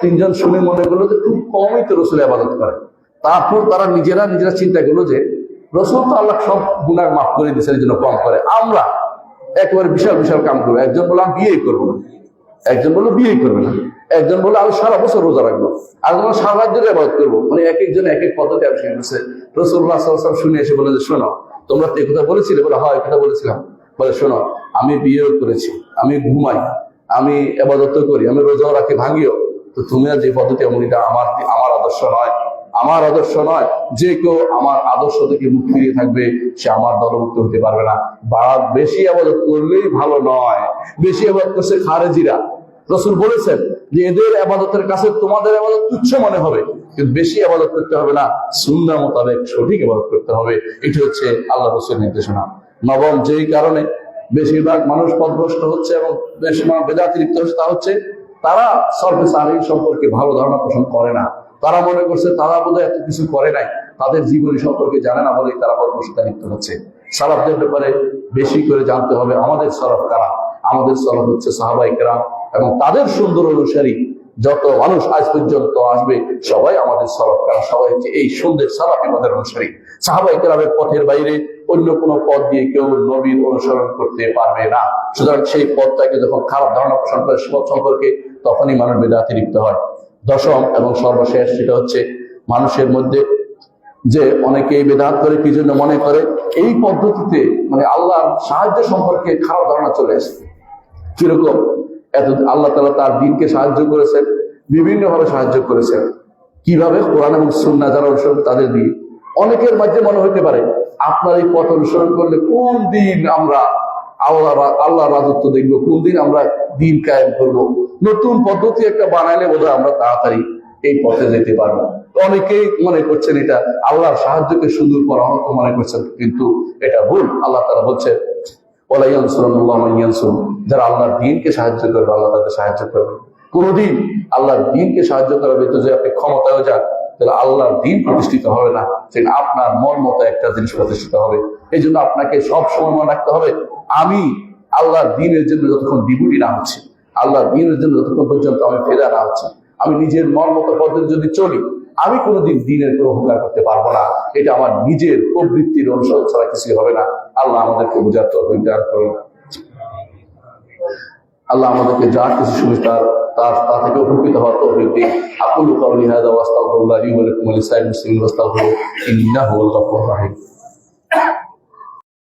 তিনজন শুনে মনে করলো যে খুব কমই তো রসুল আবাদত করে। তারপর তারা নিজেরা চিন্তা করলো যে রসুল তো আল্লাহ সব গুনাহ মাফ করে দিয়েছে, এই জন্য কম করে, আমরা একেবারে বিশাল বিশাল কাম করবো। একজন বললো আমি বিয়ে করবো না, একজন বললো বিয়ে করবে না, একজন বললো আমি সারা বছর রোজা রাখবো, আর আমরা সারা রাত ধরে আবাদত করবো। মানে এক একজন এক এক পদ্ধতি আবিষ্কার করছে। রাসূলুল্লাহ সাল্লাল্লাহু আলাইহি ওয়াসাল্লাম শুনে এসে বলে যে শোনো, তোমরা তো এই কথা বলেছিলে? বলে হ্যাঁ, এই কথা বলেছিলাম। বলে শোনো, আমি বিয়েও করেছি, আমি ঘুমাই, আমি আবাদত করি, আমি রোজা রাখি, ভাঙিও, তো তুমি আর যে পদ্ধতি এমনটা আমার আদর্শ নয়, আমার আদর্শ নয়। যে কেউ আমার আদর্শ থেকে মুখ ফিরিয়ে থাকবে সে আমার দলভুক্ত হতে পারবে না। বেশি আবাদত করলেই ভালো নয়, বেশি আবাদত করছে খারেজিরা। রাসূল বলেছেন যে এদের আবাদতের কাছে তোমাদের আবাদত তুচ্ছ মনে হবে, কিন্তু বেশি আবাদত করতে হবে না, সুন্নাহ মোতাবেক সঠিক আবাদত করতে হবে। এটা হচ্ছে আল্লাহ রাসূলের নির্দেশনা। নবম, যেই কারণে বেশিরভাগ মানুষ পথভ্রষ্ট হচ্ছে এবং বেশিরভাগ বেদাতে লিপ্ত হচ্ছে, তা হচ্ছে তারা সরফে সালিহীন সম্পর্কে ভালো ধারণা পোষণ করে না। তারা মনে করছে তারা বোধহয় এত কিছু করে নাই, তাদের জীবনী সম্পর্কে জানে না বলেই তারা পথভ্রষ্টতা লিপ্ত হচ্ছে। সালাফদের ব্যাপারে বেশি করে জানতে হবে, আমাদের সরফ কারা। আমাদের সরফ হচ্ছে সাহাবায়ে কেরাম এবং তাদের সুন্দর অনুসারী যত মানুষ আজ পর্যন্ত আসবে সবাই আমাদের সরফ কারা, সবাই হচ্ছে এই সুন্দর সালাফি পথের অনুসারী। সাহাবায়ে কেরামের পথের বাইরে অন্য কোনো পথ দিয়ে কেউ নবীর অনুসরণ করতে পারবে না। সুতরাং সেই পথটাকে যখন খারাপ ধারণা পোষণ করে সে পথ সম্পর্কে, তখনই মানুষ বেদাতে লিপ্ত হয়। দশম এবং সর্বশেষ, সেটা হচ্ছে মানুষের মধ্যে যে অনেকেই বেদাত করে কি জন্য মনে করে এই পদ্ধতিতে মানে আল্লাহর সাহায্য সম্পর্কে খারাপ ধারণা চলে আসে। কিরকম? এত আল্লাহ তাআলা তার দ্বীনকে সাহায্য করেছেন, বিভিন্ন ভাবে সাহায্য করেছেন। কিভাবে? কোরআন এবং সুন্নাহ যারা অনুসরণ তাদের দিয়ে। অনেকের মধ্যে মনে হতে পারে আপনার এই পথ অনুসরণ করলে কোন দিন আমরা আল্লাহ রাজত্ব দেখবো, কোন দিন আমরা দিন কায়েম করবো, নতুন পদ্ধতি একটা বানাইলে বোধহয় আমরা তাড়াতাড়ি এই পথে যেতে পারবো। অনেকেই মনে করছেন এটা আল্লাহর সাহায্যকে সুদূর পরামর্শ মনে করছেন, কিন্তু এটা ভুল। আল্লাহ তাআলা বলছেন ওয়ালা ইয়ানসুরুল্লাহু মান ইয়ানসুর, যারা আল্লাহর দ্বীনকে সাহায্য করবে আল্লাহ তাদের সাহায্য করবে। কোনদিন আল্লাহর দ্বীনকে সাহায্য করা ব্যতীত যে আপনি ক্ষমতায়ও যান, তাহলে আল্লাহর দ্বীন প্রতিষ্ঠিত হবে না, সেটা আপনার মন মতো একটা জিনিস প্রতিষ্ঠিত হবে। এই জন্য আপনাকে সব সময় মনে রাখতে হবে, আমি আল্লাহর দ্বীনের জন্য যতক্ষণ ডিবুটি না হচ্ছে, আল্লাহর দ্বীনের জন্য যতক্ষণ পর্যন্ত আমি ফেরা না হচ্ছে, আমি নিজের মন মতো পদ্ধতি যদি চলি, আমি কোনোদিন দ্বীনের কোনো উপকার করতে পারবো না। এটা আমার নিজের প্রবৃত্তির অনুসরণ ছাড়া কিছু হবে না। আল্লাহ আমাদেরকে বোঝার তৌফিক দান করুন। আল্লাহ আমাদেরকে যা কিছু শুনি তা থেকে উপকৃত হওয়ার তৌফিক দিন। আকুলু কাউলি হাযা ওয়া আস্তাগফিরুল্লাহ লি ওয়া লাকুম ওয়া লিসাইরিল মুসলিমিন ওয়াস্তাগফিরুহু ইন্নাহু হুয়াল গফুরুর রহিম।